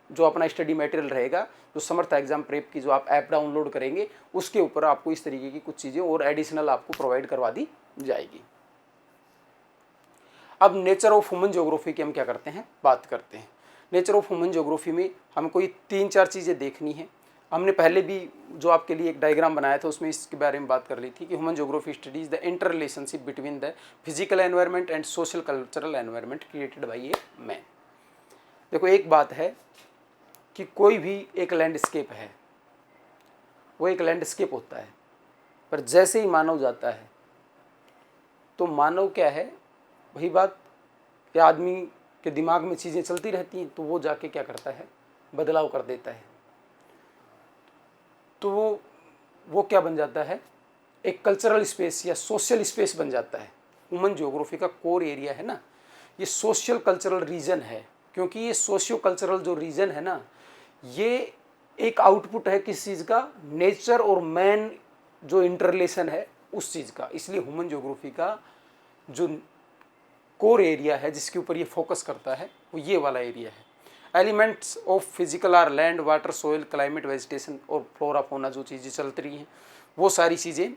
जो अपना स्टडी मटेरियल रहेगा, जो समर्थ एग्जाम प्रेप की जो आप ऐप डाउनलोड करेंगे उसके ऊपर आपको इस तरीके की कुछ चीज़ें और एडिशनल आपको प्रोवाइड करवा दी जाएगी। अब नेचर ऑफ ह्यूमन ज्योग्राफी की हम क्या करते हैं, बात करते हैं। नेचर ऑफ ह्यूमन ज्योग्राफी में हमको ये 3-4 चीज़ें देखनी है। हमने पहले भी जो आपके लिए एक डायग्राम बनाया था उसमें इसके बारे में बात कर ली थी कि human geography studies the inter relationship between the physical environment and social cultural environment created by a man. देखो एक बात है कि कोई भी एक लैंडस्केप है, वो एक लैंडस्केप होता है, पर जैसे ही मानव जाता है तो मानव क्या है, वही बात कि आदमी के दिमाग में चीज़ें चलती रहती हैं, तो वो जाके क्या करता है, बदलाव कर देता है। तो वो क्या बन जाता है, एक कल्चरल स्पेस या सोशल स्पेस बन जाता है। ह्यूमन ज्योग्राफी का कोर एरिया है ना, ये सोशल कल्चरल रीजन है, क्योंकि ये सोशियो कल्चरल जो रीजन है ना, ये एक आउटपुट है किस चीज़ का, नेचर और मैन जो इंटररिलेशन है उस चीज़ का। इसलिए ह्यूमन ज्योग्राफी का जो कोर एरिया है जिसके ऊपर ये फोकस करता है वो ये वाला एरिया है। Elements of physical are land, water, soil, climate, vegetation और फ्लोरा फौना जो चीज़ें चलती रही हैं वो सारी चीज़ें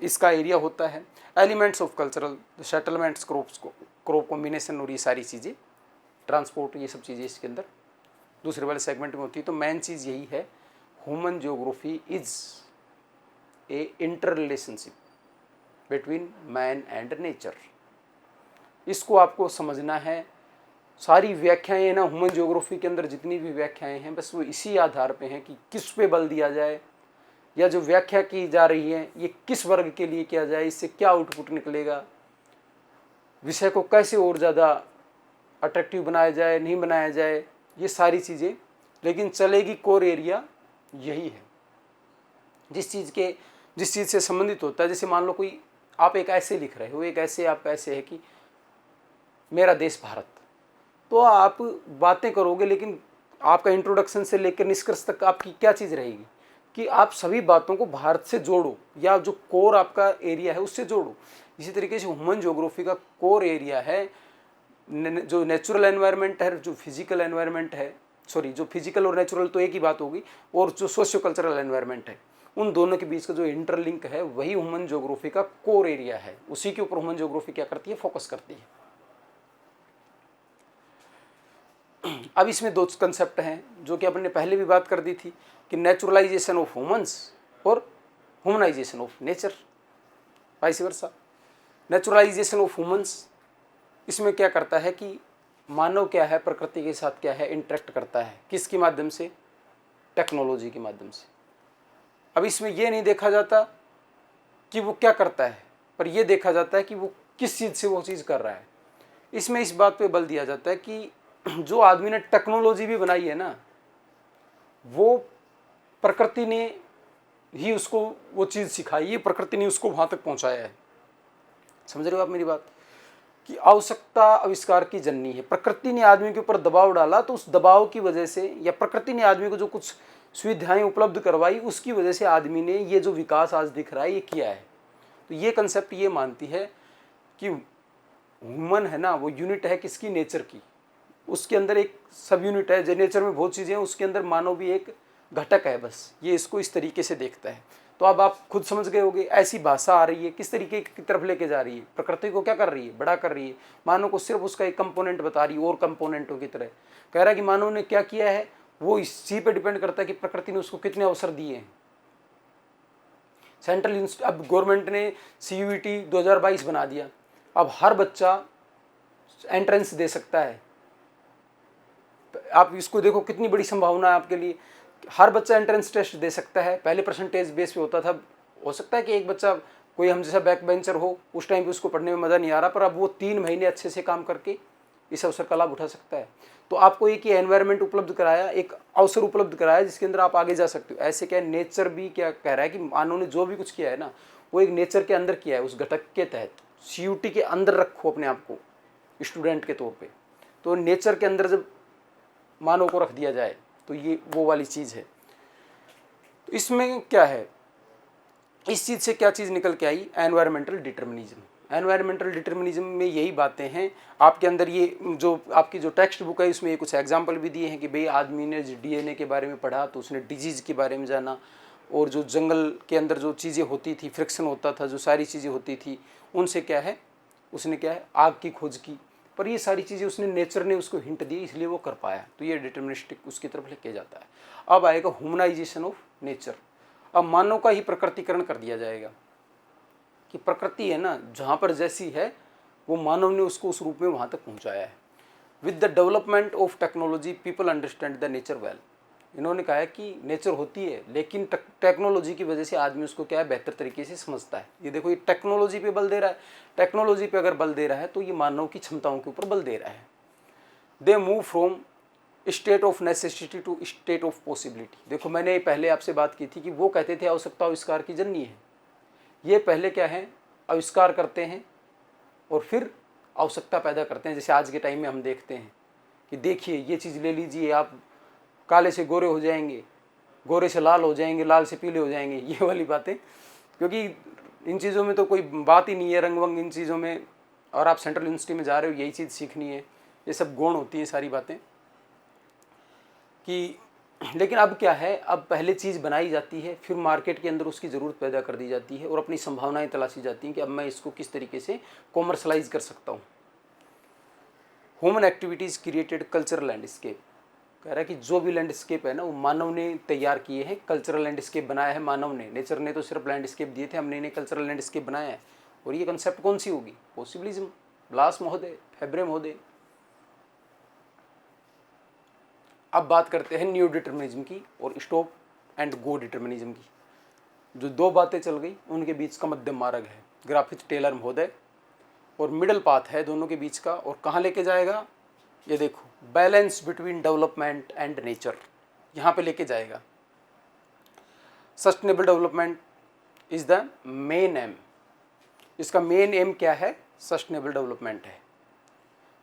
इसका एरिया होता है। Elements of cultural, settlements, crop combination और ये सारी चीज़ें, ट्रांसपोर्ट, ये सब चीज़ें इसके अंदर दूसरे वाले सेगमेंट में होती है। तो मेन चीज़ यही है, human geography is A inter relationship between man and nature. इसको आपको समझना है। सारी व्याख्याएं ना ह्यूमन ज्योग्राफी के अंदर जितनी भी व्याख्याएं हैं बस वो इसी आधार पे हैं कि किस पे बल दिया जाए, या जो व्याख्या की जा रही है ये किस वर्ग के लिए किया जाए, इससे क्या आउटपुट निकलेगा, विषय को कैसे और ज़्यादा अट्रैक्टिव बनाया जाए, नहीं बनाया जाए, ये सारी चीज़ें। लेकिन चलेगी कोर एरिया यही है, जिस चीज़ से संबंधित होता है। जैसे मान लो कोई आप एक ऐसे लिख रहे हो, एक ऐसे आपका ऐसे है कि मेरा देश भारत, तो आप बातें करोगे लेकिन आपका इंट्रोडक्शन से लेकर निष्कर्ष तक आपकी क्या चीज़ रहेगी कि आप सभी बातों को भारत से जोड़ो या जो कोर आपका एरिया है उससे जोड़ो। इसी तरीके से ह्यूमन ज्योग्राफी का कोर एरिया है जो नेचुरल एनवायरनमेंट है, जो फिजिकल एनवायरनमेंट है, सॉरी जो फिजिकल और नेचुरल तो एक ही बात होगी, और जो सोशियो कल्चरल एनवायरनमेंट है, उन दोनों के बीच का जो इंटरलिंक है वही ह्यूमन ज्योग्राफी का कोर एरिया है। उसी के ऊपर ह्यूमन ज्योग्राफी क्या करती है, फोकस करती है। अब इसमें 2 कंसेप्ट हैं जो कि अपन ने पहले भी बात कर दी थी कि नेचुरलाइजेशन ऑफ ह्यूमंस और humanisation of nature, vice versa. Naturalisation of humans, इसमें क्या करता है कि मानव क्या है, प्रकृति के साथ क्या है, इंटरेक्ट करता है, किसके माध्यम से, टेक्नोलॉजी के माध्यम से। अब इसमें यह नहीं देखा जाता कि वो क्या करता है, पर यह देखा जाता है कि वो किस चीज़ से वो चीज़ कर रहा है। इसमें इस बात पे बल दिया जाता है कि जो आदमी ने टेक्नोलॉजी भी बनाई है ना, वो प्रकृति ने ही उसको वो चीज़ सिखाई है, प्रकृति ने उसको वहाँ तक पहुँचाया है। समझ रहे हो आप मेरी बात, कि आवश्यकता आविष्कार की जननी है। प्रकृति ने आदमी के ऊपर दबाव डाला, तो उस दबाव की वजह से, या प्रकृति ने आदमी को जो कुछ सुविधाएं उपलब्ध करवाई उसकी वजह से आदमी ने ये जो विकास आज दिख रहा है ये किया है। तो ये कंसेप्ट ये मानती है कि ह्यूमन है ना वो यूनिट है किसकी, नेचर की। उसके अंदर एक सब यूनिट है, जो नेचर में बहुत चीज़ें हैं, उसके अंदर मानव भी एक घटक है। बस ये इसको इस तरीके से देखता है। तो अब आप खुद समझ गए होगे, ऐसी भाषा आ रही है किस तरीके की तरफ लेके जा रही है, प्रकृति को क्या कर रही है, बड़ा कर रही है। मानव को सिर्फ उसका एक कंपोनेंट बता रही है और कंपोनेंटों की तरह। कह रहा है कि मानव ने क्या किया है, वो इसी पे डिपेंड करता है कि प्रकृति ने उसको कितने अवसर दिए हैं। अब गवर्नमेंट ने CUET 2022 बना दिया, अब हर बच्चा एंट्रेंस दे सकता है। आप इसको देखो कितनी बड़ी संभावना है आपके लिए, हर बच्चा एंट्रेंस टेस्ट दे सकता है। पहले परसेंटेज बेस पे होता था, हो सकता है कि एक बच्चा कोई हम जैसा बैक बेंचर हो, उस टाइम पे उसको पढ़ने में मज़ा नहीं आ रहा, पर अब वो 3 महीने अच्छे से काम करके इस अवसर का लाभ उठा सकता है। तो आपको एक ये एनवायरनमेंट उपलब्ध कराया, एक अवसर उपलब्ध कराया जिसके अंदर आप आगे जा सकते हो। ऐसे क्या नेचर भी क्या कह रहा है कि मानव ने जो भी कुछ किया है ना, वो एक नेचर के अंदर किया है, उस घटक के तहत। CUET के अंदर रखो अपने आप को स्टूडेंट के तौर पे, तो नेचर के अंदर जब मानव को रख दिया जाए तो ये वो वाली चीज़ है। तो इसमें क्या है, इस चीज़ से क्या चीज़ निकल के आई, एनवायरमेंटल डिटर्मिनिज्म। एनवायरमेंटल डिटर्मिनिज्म में यही बातें हैं आपके अंदर। ये जो आपकी जो टेक्स्ट बुक है इसमें कुछ एग्जाम्पल भी दिए हैं कि भाई आदमी ने DNA के बारे में पढ़ा तो उसने डिजीज़ के बारे में जाना, और जो जंगल के अंदर जो चीज़ें होती थी, फ्रिक्शन होता था, जो सारी चीज़ें होती थी, उनसे क्या है, उसने क्या है, आग की खोज की। पर ये सारी चीज़ें उसने, नेचर ने उसको हिंट दी, इसलिए वो कर पाया। तो ये डिटर्मिनिस्टिक उसकी तरफ लेके जाता है। अब आएगा ह्यूमनाइजेशन ऑफ नेचर। अब मानव का ही प्रकृतिकरण कर दिया जाएगा कि प्रकृति है ना, जहाँ पर जैसी है वो मानव ने उसको उस रूप में वहाँ तक पहुँचाया है। With the development of technology people understand the nature well. इन्होंने कहा है कि नेचर होती है, लेकिन टेक्नोलॉजी की वजह से आदमी उसको क्या है, बेहतर तरीके से समझता है। ये देखो, ये टेक्नोलॉजी पे बल दे रहा है। टेक्नोलॉजी पे अगर बल दे रहा है तो ये मानव की क्षमताओं के ऊपर बल दे रहा है। They move from state of necessity to state of possibility. देखो, मैंने पहले आपसे बात की थी कि वो कहते थे आवश्यकता आविष्कार की जननी है। ये पहले क्या है, आविष्कार करते हैं और फिर आवश्यकता पैदा करते हैं। जैसे आज के टाइम में हम देखते हैं कि देखिए ये चीज़ ले लीजिए, आप काले से गोरे हो जाएंगे, गोरे से लाल हो जाएंगे, लाल से पीले हो जाएंगे, ये वाली बातें। क्योंकि इन चीज़ों में तो कोई बात ही नहीं है, रंग वंग इन चीज़ों में। और आप सेंट्रल यूनिवर्सिटी में जा रहे हो, यही चीज़ सीखनी है, ये सब गौण होती हैं सारी बातें कि। लेकिन अब क्या है, अब पहले चीज़ बनाई जाती है, फिर मार्केट के अंदर उसकी ज़रूरत पैदा कर दी जाती है और अपनी संभावनाएं तलाशी जाती हैं कि अब मैं इसको किस तरीके से कॉमर्शलाइज कर सकता हूँ। Human activities created cultural landscape. कह रहा है कि जो भी लैंडस्केप है ना, वो मानव ने तैयार किए हैं। कल्चरल लैंडस्केप बनाया है मानव ने, नेचर ने तो सिर्फ लैंडस्केप दिए थे, हमने इन्हें कल्चरल लैंडस्केप बनाया है। और ये कंसेप्ट कौन सी होगी, पॉसिबिलिज्म, ब्लास महोदय, फेब्रे महोदय। अब बात करते हैं न्यू डिटर्मिनिज्म की और स्टॉप एंड गो डिटर्मिनिज्म की। जो दो बातें चल गई उनके बीच का मध्यम मार्ग है ग्राफिथ टेलर महोदय, और मिडल पाथ है दोनों के बीच का। और कहाँ लेके जाएगा, ये देखो, balance between development and nature, यहाँ पे लेके जाएगा। Sustainable development is the main M. इसका मेन एम क्या है, सस्टेनेबल डेवलपमेंट है।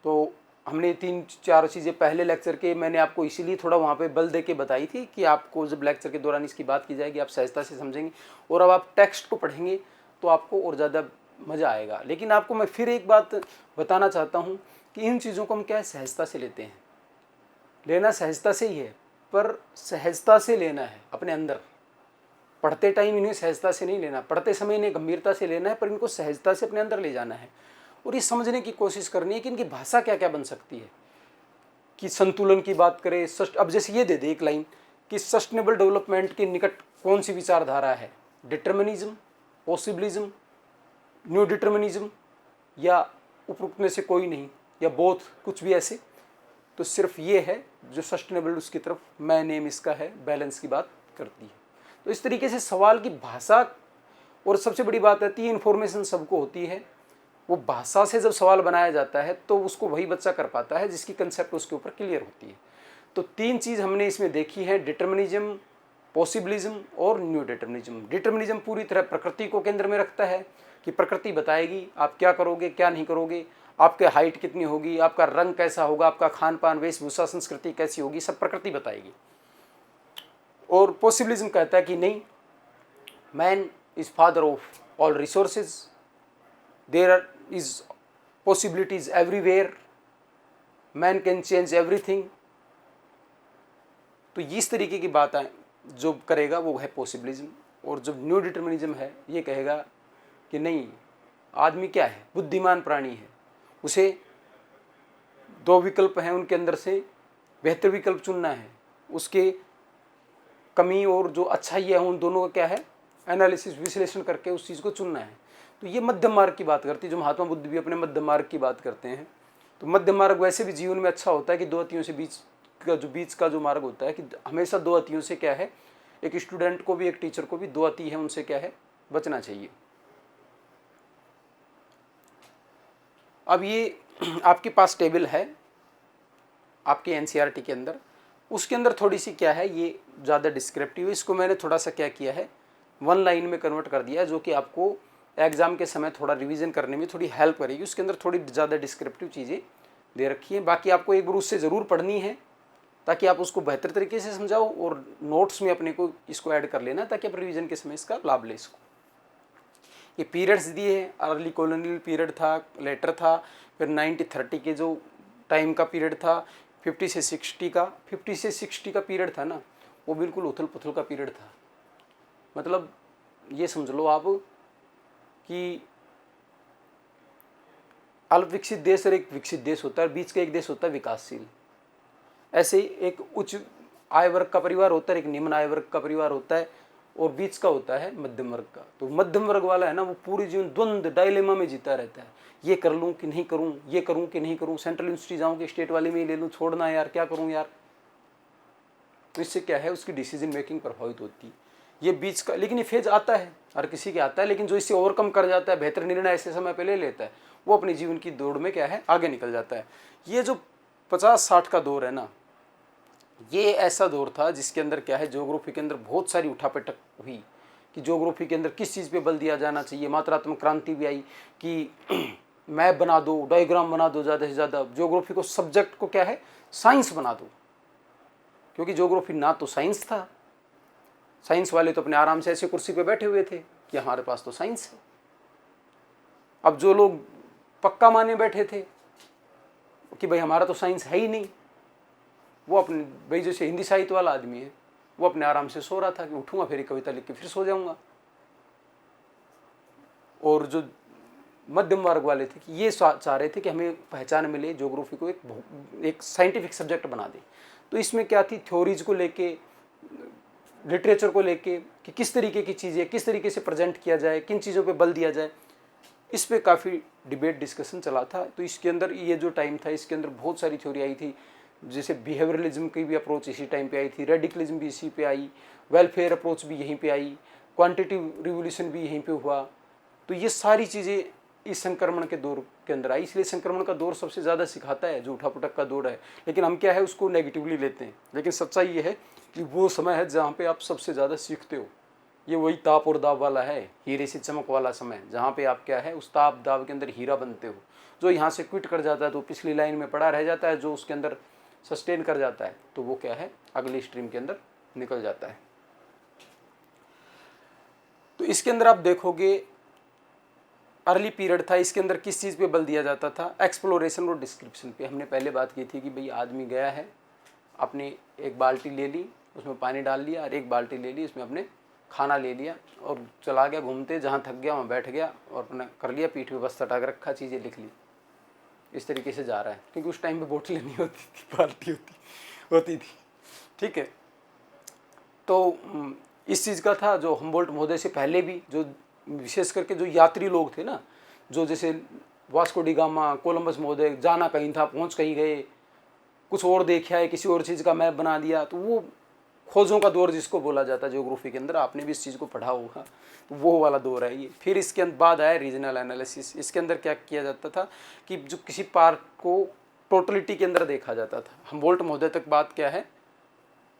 तो हमने 3-4 चीज़ें पहले लेक्चर के मैंने आपको इसीलिए थोड़ा वहाँ पे बल दे के बताई थी कि आपको जब लेक्चर के दौरान इसकी बात की जाएगी आप सहजता से समझेंगे, और अब आप टेक्स्ट को पढ़ेंगे तो आपको और ज़्यादा मज़ा आएगा। लेकिन आपको मैं फिर एक बात बताना चाहता हूँ कि इन चीज़ों को हम क्या है, सहजता से लेते हैं। लेना सहजता से ही है, पर सहजता से लेना है अपने अंदर। पढ़ते टाइम इन्हें सहजता से नहीं लेना, पढ़ते समय इन्हें गंभीरता से लेना है, पर इनको सहजता से अपने अंदर ले जाना है और ये समझने की कोशिश करनी है कि इनकी भाषा क्या क्या बन सकती है। कि संतुलन की बात करें, अब जैसे ये दे दे एक लाइन कि सस्टेनेबल डेवलपमेंट के निकट कौन सी विचारधारा है, डिटर्मिनिज्म, पॉसिबिलिज्म, न्यू डिटर्मिनिज्म, या उपरोक्त में से कोई नहीं, या बोथ, कुछ भी ऐसे। तो सिर्फ ये है जो सस्टेनेबल, उसकी तरफ मेन एम इसका है, बैलेंस की बात करती है। तो इस तरीके से सवाल की भाषा, और सबसे बड़ी बात आती है इन्फॉर्मेशन सबको होती है, वो भाषा से जब सवाल बनाया जाता है तो उसको वही बच्चा कर पाता है जिसकी कंसेप्ट उसके ऊपर क्लियर होती है। तो 3 चीज़ हमने इसमें देखी है, डिटर्मिनिज्म, पॉसिबिलिज्म और न्यू डिटर्मिनिज्म। डिटर्मिनिज्म पूरी तरह प्रकृति को केंद्र में रखता है कि प्रकृति बताएगी आप क्या करोगे क्या नहीं करोगे, आपके हाइट कितनी होगी, आपका रंग कैसा होगा, आपका खान पान, वेशभूषा, संस्कृति कैसी होगी, सब प्रकृति बताएगी। और पॉसिबिलिज्म कहता है कि नहीं, man is father of all resources, there is possibilities everywhere, man can change everything। तो इस तरीके की बात जो करेगा वो है पॉसिबिलिज्म। और जो न्यू डिटर्मिनिज्म है ये कहेगा कि नहीं, आदमी क्या है, बुद्धिमान प्राणी है, उसे 2 विकल्प हैं, उनके अंदर से बेहतर विकल्प चुनना है। उसके कमी और जो अच्छाई है उन दोनों का क्या है एनालिसिस विश्लेषण करके उस चीज़ को चुनना है। तो ये मध्य मार्ग की बात करती है, जो महात्मा बुद्ध भी अपने मध्य मार्ग की बात करते हैं। तो मध्य मार्ग वैसे भी जीवन में अच्छा होता है कि दो अतियों से बीच का जो मार्ग होता है कि हमेशा दो अतियों से क्या है, एक स्टूडेंट को भी एक टीचर को भी दो अति है उनसे क्या है बचना चाहिए। अब ये आपके पास टेबल है आपके एनसीईआरटी के अंदर, उसके अंदर थोड़ी सी क्या है ये ज़्यादा डिस्क्रिप्टिव है, इसको मैंने थोड़ा सा क्या किया है वन लाइन में कन्वर्ट कर दिया है, जो कि आपको एग्जाम के समय थोड़ा रिवीजन करने में थोड़ी हेल्प करेगी। उसके अंदर थोड़ी ज़्यादा डिस्क्रिप्टिव चीज़ें दे रखी हैं, बाकी आपको एक बार उससे ज़रूर पढ़नी है ताकि आप उसको बेहतर तरीके से समझाओ, और नोट्स में अपने को इसको ऐड कर लेना ताकि आप रिवीजन के समय इसका लाभ ले सको। ये पीरियड्स दिए हैं, अर्ली कॉलोनियल पीरियड था, लेटर था, फिर 90-30 के जो टाइम का पीरियड था, 50 से 60 का पीरियड था ना, वो बिल्कुल उथल पुथल का पीरियड था। मतलब ये समझ लो आप कि अल्प विकसित देश और एक विकसित देश होता है, बीच का एक देश होता है विकासशील। ऐसे ही एक उच्च आय वर्ग का परिवार होता है, एक निम्न आय वर्ग का परिवार होता है, और बीच का होता है मध्यम वर्ग का। तो मध्यम वर्ग वाला है ना, वो पूरी जीवन द्वंद्व डायलेमा में जीता रहता है, ये कर लूँ कि नहीं करूँ, ये करूँ कि नहीं करूँ, सेंट्रल यूनिवर्सिटी जाऊँ कि स्टेट वाले में ही ले लूँ, छोड़ना यार क्या करूँ यार। तो इससे क्या है उसकी डिसीजन मेकिंग प्रभावित होती है। ये बीच का, लेकिन ये फेज आता है, हर किसी के आता है, लेकिन जो इससे ओवरकम कर जाता है, बेहतर निर्णय ऐसे समय पे ले लेता है, वो अपने जीवन की दौड़ में क्या है आगे निकल जाता है। ये जो 50-60 का दौर है ना, ये ऐसा दौर था जिसके अंदर क्या है ज्योग्राफी के अंदर बहुत सारी उठापटक हुई कि ज्योग्राफी के अंदर किस चीज़ पे बल दिया जाना चाहिए। मात्रात्मक क्रांति भी आई कि मैप बना दो, डायग्राम बना दो, ज़्यादा से ज़्यादा ज्योग्राफी को सब्जेक्ट को क्या है साइंस बना दो, क्योंकि ज्योग्राफी ना तो साइंस था, साइंस वाले तो अपने आराम से ऐसे कुर्सी पे बैठे हुए थे कि हमारे पास तो साइंस है। अब जो लोग पक्का माने बैठे थे कि भाई हमारा तो साइंस है ही नहीं, वो अपने भाई जैसे हिंदी साहित्य वाला आदमी है, वो अपने आराम से सो रहा था कि उठूंगा फिर कविता लिख के फिर सो जाऊंगा। और जो मध्यम वर्ग वाले थे कि ये चाह रहे थे कि हमें पहचान मिले, ज्योग्राफी को एक साइंटिफिक सब्जेक्ट बना दे। तो इसमें क्या थी, थ्योरीज को लेके, लिटरेचर को लेके कि किस तरीके की चीज़ें किस तरीके से प्रेजेंट किया जाए, किन चीज़ों पे बल दिया जाए, इस पे काफ़ी डिबेट डिस्कशन चला था। तो इसके अंदर ये जो टाइम था इसके अंदर बहुत सारी थ्योरी आई थी, जैसे बिहेवियरलिज्म की भी अप्रोच इसी टाइम पे आई थी, रेडिकलिज्म भी इसी पे आई, वेलफेयर अप्रोच भी यहीं पे आई, क्वांटिटिव रिवोल्यूशन भी यहीं पे हुआ। तो ये सारी चीज़ें इस संक्रमण के दौर के अंदर आई, इसलिए संक्रमण का दौर सबसे ज़्यादा सिखाता है जो उठापटक का दौर है। लेकिन हम क्या है उसको नेगेटिवली लेते हैं, लेकिन सच्चाई ये है कि वो समय है जहाँ पे आप सबसे ज़्यादा सीखते हो। ये वही ताप और दाव वाला है, हीरे से चमक वाला समय, जहाँ पे आप क्या है उस ताप दाव के अंदर हीरा बनते हो। जो यहाँ से क्विट कर जाता है तो पिछली लाइन में पड़ा रह जाता है, जो उसके अंदर सस्टेन कर जाता है तो वो क्या है अगली स्ट्रीम के अंदर निकल जाता है। तो इसके अंदर आप देखोगे अर्ली पीरियड था, इसके अंदर किस चीज़ पे बल दिया जाता था, एक्सप्लोरेशन और डिस्क्रिप्शन पे। हमने पहले बात की थी कि भाई आदमी गया है, अपने एक बाल्टी ले ली, उसमें पानी डाल लिया, और एक बाल्टी ले ली, उसमें अपने खाना ले लिया और चला गया घूमते, जहाँ थक गया वहाँ बैठ गया और अपना कर लिया, पीठ पे बस सटा के रखा, चीज़ें लिख ली, इस तरीके से जा रहा है। क्योंकि उस टाइम पे बोतलें नहीं होती थी, बाल्टी होती थी, ठीक है। तो इस चीज़ का था जो हम्बोल्ट महोदय से पहले भी जो विशेष करके जो यात्री लोग थे ना, जो जैसे वास्को डी गामा, कोलंबस महोदय, जाना कहीं था पहुंच कहीं गए, कुछ और देखा है, किसी और चीज़ का मैप बना दिया, तो वो खोजों का दौर जिसको बोला जाता है ज्योग्राफी के अंदर, आपने भी इस चीज़ को पढ़ा होगा, तो वो वाला दौर है ये। फिर इसके बाद आया रीजनल एनालिसिस। इसके अंदर क्या किया जाता था कि जो किसी पार्क को टोटलिटी के अंदर देखा जाता था। हम्बोल्ट महोदय तक बात क्या है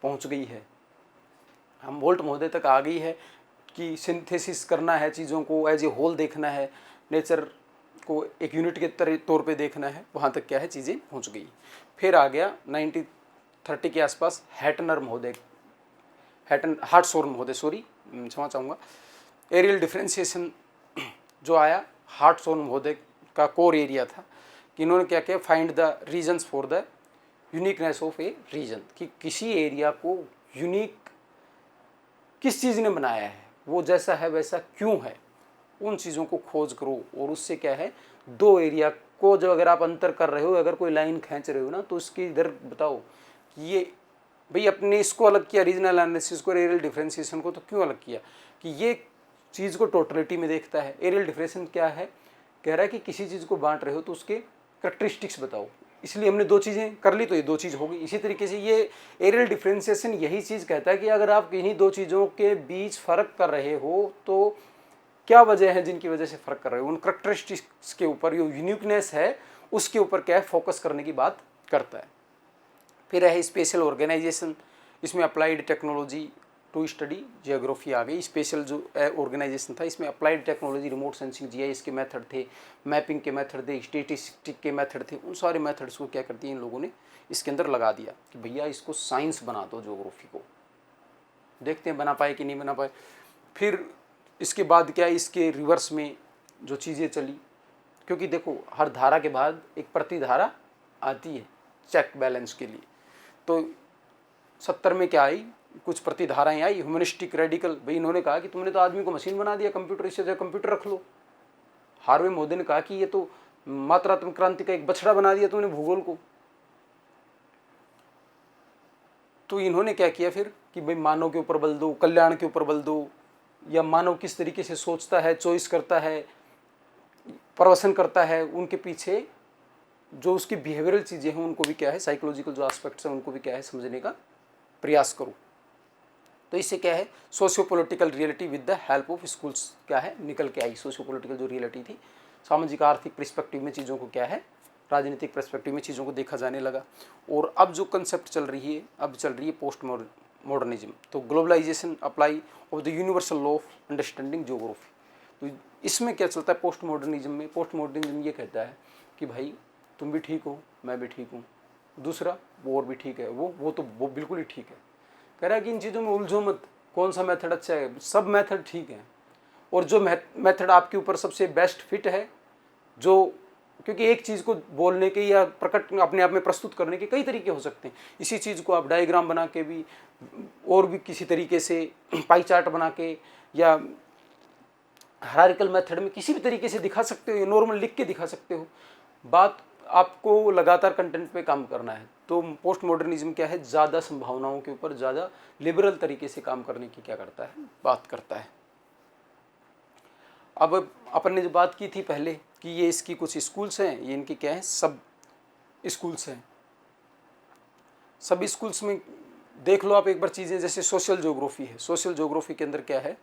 पहुँच गई है, हम्बोल्ट महोदय तक आ गई है कि सिंथेसिस करना है, चीज़ों को एज ए होल देखना है, नेचर को एक यूनिट के तौर पे देखना है, वहाँ तक क्या है चीज़ें पहुँच गई। फिर आ गया 1930 के आसपास हैटनर महोदय, हार्टशोर्न महोदय, सॉरी क्षमा चाहूँगा, एरियल डिफ्रेंशिएशन जो आया, हार्टशोर्न महोदय का कोर एरिया था कि इन्होंने क्या किया, find the regions for the uniqueness of a region, कि किसी एरिया को यूनिक किस चीज़ ने बनाया है, वो जैसा है वैसा क्यों है, उन चीज़ों को खोज करो। और उससे क्या है दो एरिया को जो अगर आप अंतर कर रहे हो, अगर कोई लाइन खींच रहे हो ना, तो उसकी इधर बताओ कि ये भाई अपने इसको अलग किया, रीजनल एनालिसिस को, एरियल डिफरेंशिएशन को, तो क्यों अलग किया? कि ये चीज़ को टोटलिटी में देखता है। एरियल डिफरेंशिएशन क्या है? कह रहा है कि किसी चीज़ को बांट रहे हो तो उसके करेक्टरिस्टिक्स बताओ, इसलिए हमने दो चीज़ें कर ली तो ये दो चीज़ होगी। इसी तरीके से ये एरियल डिफरेंशिएशन यही चीज़ कहता है कि अगर आप किन्हीं दो चीज़ों के बीच फ़र्क कर रहे हो तो क्या वजह है जिनकी वजह से फ़र्क कर रहे हो, उन करेक्टरिस्टिक्स के ऊपर, जो यूनिकनेस है उसके ऊपर क्या है फोकस करने की बात करता है। फिर है स्पेशल ऑर्गेनाइजेशन, इसमें applied technology to study geography आ गई। स्पेशल जो ऑर्गेनाइजेशन था इसमें applied technology, remote sensing, GIS के मेथड थे, मैपिंग के मेथड थे, स्टेटिस्टिक के मेथड थे, उन सारे मेथड्स को क्या करती है इन लोगों ने इसके अंदर लगा दिया कि भैया इसको साइंस बना दो जियोग्राफी को। देखते हैं बना पाए कि नहीं बना पाए। फिर इसके बाद क्या है, इसके रिवर्स में जो चीज़ें चली, क्योंकि देखो हर धारा के बाद एक प्रतिधारा आती है चेक बैलेंस के लिए। तो 70 में क्या आई, कुछ प्रतिधाराएं आई, ह्यूमनिस्टिक रेडिकल। भाई इन्होंने कहा कि तुमने तो आदमी को मशीन बना दिया, कंप्यूटर, इससे जो कंप्यूटर रख लो। हार्वे मोदी ने कहा कि ये तो मात्रात्मक क्रांति का एक बछड़ा बना दिया तुमने भूगोल को। तो इन्होंने क्या किया फिर कि भाई मानव के ऊपर बल दो, कल्याण के ऊपर बल दो, या मानव किस तरीके से सोचता है, चॉइस करता है, प्रवसन करता है, उनके पीछे जो उसकी बिहेवियरल चीज़ें हैं उनको भी क्या है, साइकोलॉजिकल जो एस्पेक्ट्स हैं उनको भी क्या है समझने का प्रयास करूँ। तो इससे क्या है, socio political reality with the help of schools क्या है निकल के आई। सोशियो पॉलिटिकल जो रियलिटी थी, सामाजिक आर्थिक पर्सपेक्टिव में चीज़ों को क्या है, राजनीतिक पर्सपेक्टिव में चीज़ों को देखा जाने लगा। और अब जो कंसेप्ट चल रही है, अब चल रही है पोस्ट मॉडर्निज्म। तो globalization apply of the universal law of understanding geography. तो इसमें क्या चलता है पोस्ट मॉडर्निज्म में? पोस्ट मॉडर्निज्म ये कहता है कि भाई तुम भी ठीक हो, मैं भी ठीक हूँ, दूसरा वो और भी ठीक है, वो बिल्कुल ही ठीक है। कह रहा है कि इन चीज़ों में उलझो मत, कौन सा मेथड अच्छा है, सब मेथड ठीक है। और जो मेथड आपके ऊपर सबसे बेस्ट फिट है, जो, क्योंकि एक चीज़ को बोलने के या प्रकट अपने आप में प्रस्तुत करने के कई तरीके हो सकते हैं। इसी चीज़ को आप डायग्राम बना के भी, और भी किसी तरीके से पाई चार्ट बना के, या हायरार्किकल मेथड में किसी भी तरीके से दिखा सकते हो, या नॉर्मल लिख के दिखा सकते हो। बात आपको लगातार कंटेंट पे काम करना है। तो पोस्ट मॉडर्निज्म क्या है, ज़्यादा संभावनाओं के ऊपर ज़्यादा लिबरल तरीके से काम करने की क्या करता है, बात करता है। अब अपन ने जो बात की थी पहले कि ये इसकी कुछ स्कूल्स हैं, ये इनके क्या है, सब स्कूल्स हैं। सब स्कूल्स में देख लो आप एक बार चीज़ें, जैसे सोशल ज्योग्राफी है। सोशल ज्योग्राफी के अंदर क्या है,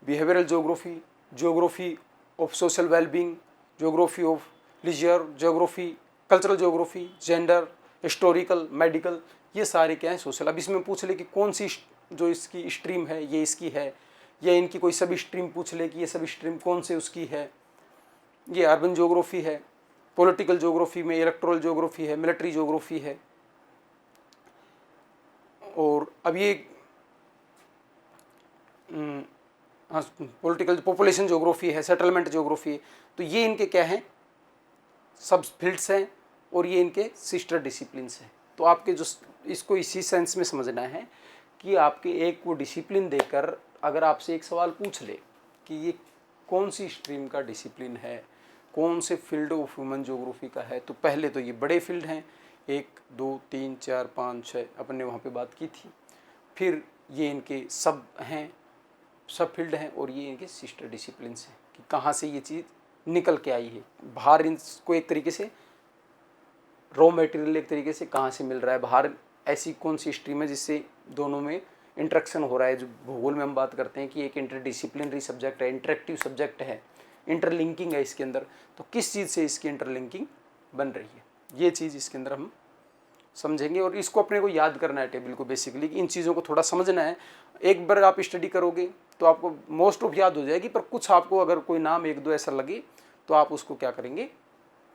behavioural geography, geography of social wellbeing, geography of leisure, geography, cultural geography, gender, historical, medical, ये सारे क्या है सोशल। अब इसमें पूछ ले कि कौन सी जो इसकी स्ट्रीम है ये इसकी है, या इनकी कोई सब स्ट्रीम पूछ ले कि ये सब स्ट्रीम कौन से उसकी है। ये अर्बन ज्योग्राफी है, पॉलिटिकल ज्योग्राफी में इलेक्टोरल ज्योग्राफी है, मिलिट्री ज्योग्राफी है। और अब ये पॉलिटिकल पॉपुलेशन ज्योग्राफी है, सेटलमेंट ज्योग्राफी है। तो ये इनके क्या हैं, सब फील्ड्स हैं, और ये इनके सिस्टर डिसिप्लिन्स हैं। तो आपके जो इसको इसी सेंस में समझना है कि आपके एक वो डिसिप्लिन देकर अगर आपसे एक सवाल पूछ ले कि ये कौन सी स्ट्रीम का डिसिप्लिन है, कौन से फील्ड ऑफ ह्यूमन ज्योग्राफी का है, तो पहले तो ये बड़े फील्ड हैं, 1 2 3 4 5 6 अपन ने वहाँ पे बात की थी। फिर ये इनके सब हैं, सब फील्ड हैं, और ये इनके सिस्टर डिसिप्लिन्स हैं कि कहाँ से ये चीज़ निकल के आई है बाहर। इनको एक तरीके से रॉ मटेरियल एक तरीके से कहाँ से मिल रहा है बाहर, ऐसी कौन सी स्ट्रीम है जिससे दोनों में इंटरेक्शन हो रहा है। जो भूगोल में हम बात करते हैं कि एक इंटरडिसिप्लिनरी सब्जेक्ट है, इंटरेक्टिव सब्जेक्ट है, इंटरलिंकिंग है इसके अंदर। तो किस चीज़ से इसकी इंटरलिंकिंग बन रही है, ये चीज़ इसके अंदर हम समझेंगे। और इसको अपने को याद करना है टेबल को बेसिकली, इन चीज़ों को थोड़ा समझना है। एक बार आप स्टडी करोगे तो आपको मोस्ट ऑफ याद हो जाएगी, पर कुछ आपको अगर कोई नाम 1 2 ऐसा लगे तो आप उसको क्या करेंगे,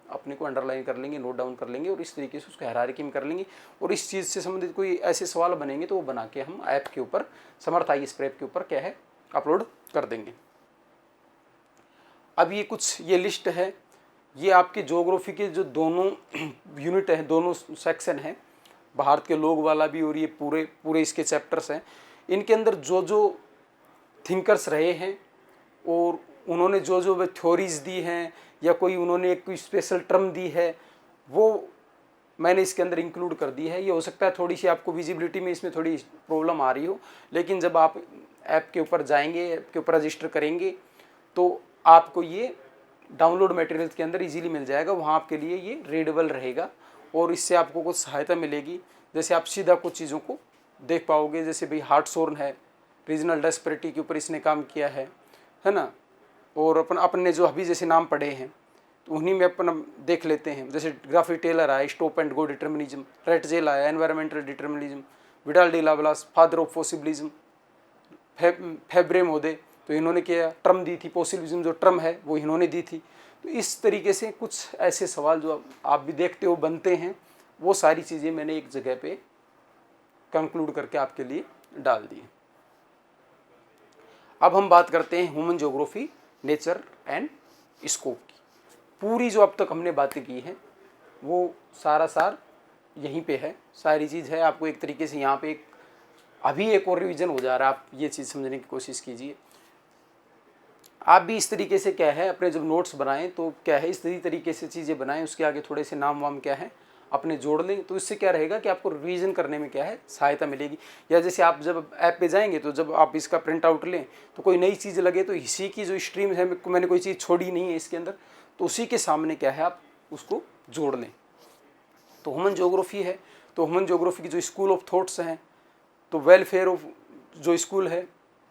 अपने को अंडरलाइन कर लेंगे, नोट डाउन कर लेंगे, और इस तरीके से उसको हायरार्की में कर लेंगे। और इस चीज़ से संबंधित कोई ऐसे सवाल बनेंगे तो वो बना के हम ऐप के ऊपर, समर्थ IAS प्रेप के ऊपर क्या है अपलोड कर देंगे। अब ये कुछ ये लिस्ट है, ये आपके ज्योग्राफी के जो दोनों यूनिट हैं, दोनों सेक्शन हैं, भारत के लोग वाला भी और ये पूरे इसके चैप्टर्स हैं। इनके अंदर जो जो थिंकर्स रहे हैं और उन्होंने जो जो वे थ्योरीज दी हैं, या कोई उन्होंने एक कोई स्पेशल टर्म दी है, वो मैंने इसके अंदर इंक्लूड कर दी है। ये हो सकता है थोड़ी सी आपको विजिबिलिटी में इसमें थोड़ी प्रॉब्लम आ रही हो, लेकिन जब आप ऐप के ऊपर जाएंगे, ऐप के ऊपर रजिस्टर करेंगे, तो आपको ये डाउनलोड मटेरियल्स के अंदर इजीली मिल जाएगा। वहाँ आपके लिए ये रीडेबल रहेगा और इससे आपको कुछ सहायता मिलेगी। जैसे आप सीधा कुछ चीज़ों को देख पाओगे, जैसे भाई हार्टशोर्न है, रीजनल डिस्पैरिटी के ऊपर इसने काम किया है ना। और अपने जो अभी जैसे नाम पढ़े हैं तो उन्हीं में अपन देख लेते हैं। जैसे ग्राफी टेलर आया, stop and go determinism, Ratzel आया, environmental determinism, Vidal de Lablache, father of possibilism, Febvre मोदे, तो इन्होंने क्या टर्म दी थी, पॉसिबिलिज्म जो टर्म है वो इन्होंने दी थी। तो इस तरीके से कुछ ऐसे सवाल जो आप भी देखते हो बनते हैं, वो सारी चीज़ें मैंने एक जगह पे कंक्लूड करके आपके लिए डाल दी। अब हम बात करते हैं human geography, nature and scope की। पूरी जो अब तक हमने बातें की हैं वो सारा सार यहीं पे है, सारी चीज़ है। आपको एक तरीके से यहाँ पे अभी एक और रिवीजन हो जा रहा है, आप ये चीज़ समझने की कोशिश कीजिए। आप भी इस तरीके से क्या है अपने जब नोट्स बनाएं तो क्या है इस तरीके से चीज़ें बनाएं, उसके आगे थोड़े से नाम वाम क्या है अपने जोड़ लें, तो इससे क्या रहेगा कि आपको रिवीजन करने में क्या है सहायता मिलेगी। या जैसे आप जब ऐप पे जाएंगे तो जब आप इसका प्रिंट आउट लें तो कोई नई चीज़ लगे तो इसी की जो स्ट्रीम है, मैंने कोई चीज़ छोड़ी नहीं है इसके अंदर, तो उसी के सामने क्या है आप उसको जोड़ लें। तो ह्यूमन ज्योग्राफी है, तो ह्यूमन ज्योग्राफी की जो स्कूल ऑफ थॉट्स हैं, तो वेलफेयर ऑफ जो स्कूल है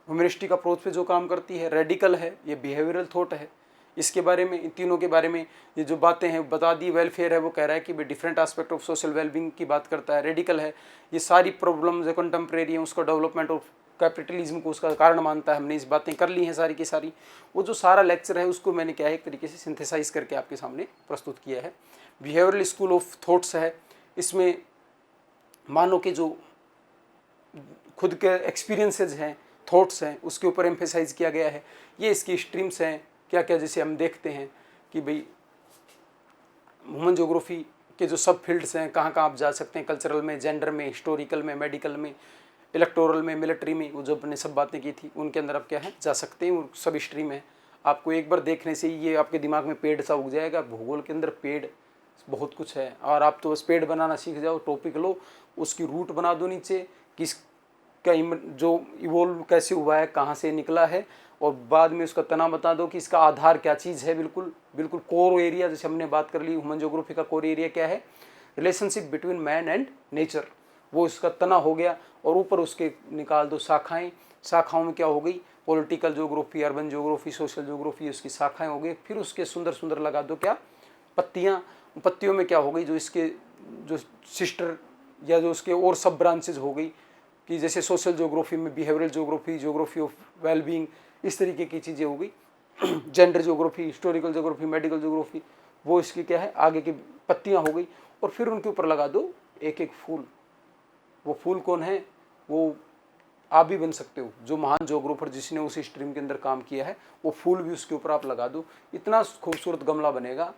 ह्यूमनिस्टिक अप्रोच पे जो काम करती है, रेडिकल है, ये बिहेवियरल थॉट है। इसके बारे में, इन तीनों के बारे में ये जो बातें हैं बता दी। वेलफेयर है वो कह रहा है कि भाई different aspect of social wellbeing की बात करता है। रेडिकल है ये सारी प्रॉब्लम जो कंटेम्प्रेरी हैं उसका डेवलपमेंट ऑफ कैपिटलिज्म को उसका कारण मानता है। हमने इस बातें कर ली हैं सारी की सारी। वो जो सारा लेक्चर है उसको मैंने क्या है एक तरीके से सिंथेसाइज करके आपके सामने प्रस्तुत किया है। बिहेवियरल स्कूल ऑफ थॉट्स है, इसमें मानव के जो खुद के एक्सपीरियंसेस हैं, थॉट्स हैं, उसके ऊपर एम्फेसाइज किया गया है। ये इसकी स्ट्रीम्स हैं क्या क्या, जैसे हम देखते हैं कि भाई ह्यूमन ज्योग्राफी के जो सब फील्ड्स हैं कहाँ कहाँ आप जा सकते हैं, कल्चरल में, जेंडर में, हिस्टोरिकल में, मेडिकल में, इलेक्टोरल में, मिलिट्री में, वो जो अपने सब बातें की थी उनके अंदर आप क्या है जा सकते हैं। वो सब स्ट्रीम है। आपको एक बार देखने से ही ये आपके दिमाग में पेड़ सा उग जाएगा। भूगोल के अंदर पेड़ बहुत कुछ है और आप तो बस पेड़ बनाना सीख जाओ, टॉपिक लो, उसकी रूट बना दो नीचे, किस का जो इवोल्व कैसे हुआ है, कहाँ से निकला है, और बाद में उसका तना बता दो कि इसका आधार क्या चीज़ है। बिल्कुल बिल्कुल कोर एरिया, जैसे हमने बात कर ली ह्यूमन ज्योग्राफी का कोर एरिया क्या है, relationship between man and nature, वो इसका तना हो गया। और ऊपर उसके निकाल दो शाखाएं, शाखाओं में क्या हो गई, political geography, urban geography, social geography, उसकी शाखाएं हो गई। फिर उसके सुंदर सुंदर लगा दो क्या, पत्तियाँ। पत्तियों में क्या हो गई, जो इसके जो सिस्टर या जो उसके और सब ब्रांचेज हो गई, कि जैसे सोशल ज्योग्राफी में behavioural geography, geography of wellbeing, इस तरीके की चीज़ें हो गई। Gender geography, historical geography, medical geography, वो इसकी क्या है आगे की पत्तियां हो गई। और फिर उनके ऊपर लगा दो एक एक फूल। वो फूल कौन है, वो आप भी बन सकते हो। जो महान ज्योग्राफर जिसने उस स्ट्रीम के अंदर काम किया है, वो फूल भी उसके ऊपर आप लगा दो। इतना खूबसूरत गमला बनेगा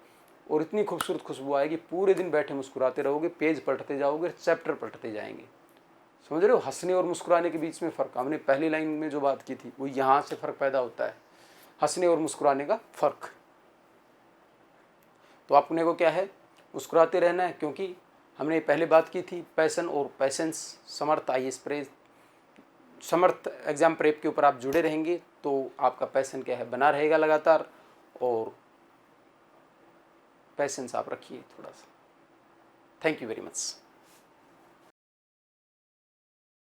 और इतनी खूबसूरत खुशबू आएगी, पूरे दिन बैठे मुस्कुराते रहोगे, पेज पलटते जाओगे, चैप्टर पलटते जाएंगे। समझ रहे हो, हंसने और मुस्कुराने के बीच में फ़र्क। हमने पहली लाइन में जो बात की थी वो यहाँ से फ़र्क पैदा होता है, हंसने और मुस्कुराने का फ़र्क। तो आपने को क्या है मुस्कुराते रहना है, क्योंकि हमने पहले बात की थी पैसन और पैसेंस। समर्थ IAS प्रेस, समर्थ एग्जाम प्रेप के ऊपर आप जुड़े रहेंगे तो आपका पैसन क्या है बना रहेगा लगातार, और पैसेंस आप रखिए थोड़ा सा। Thank you very much.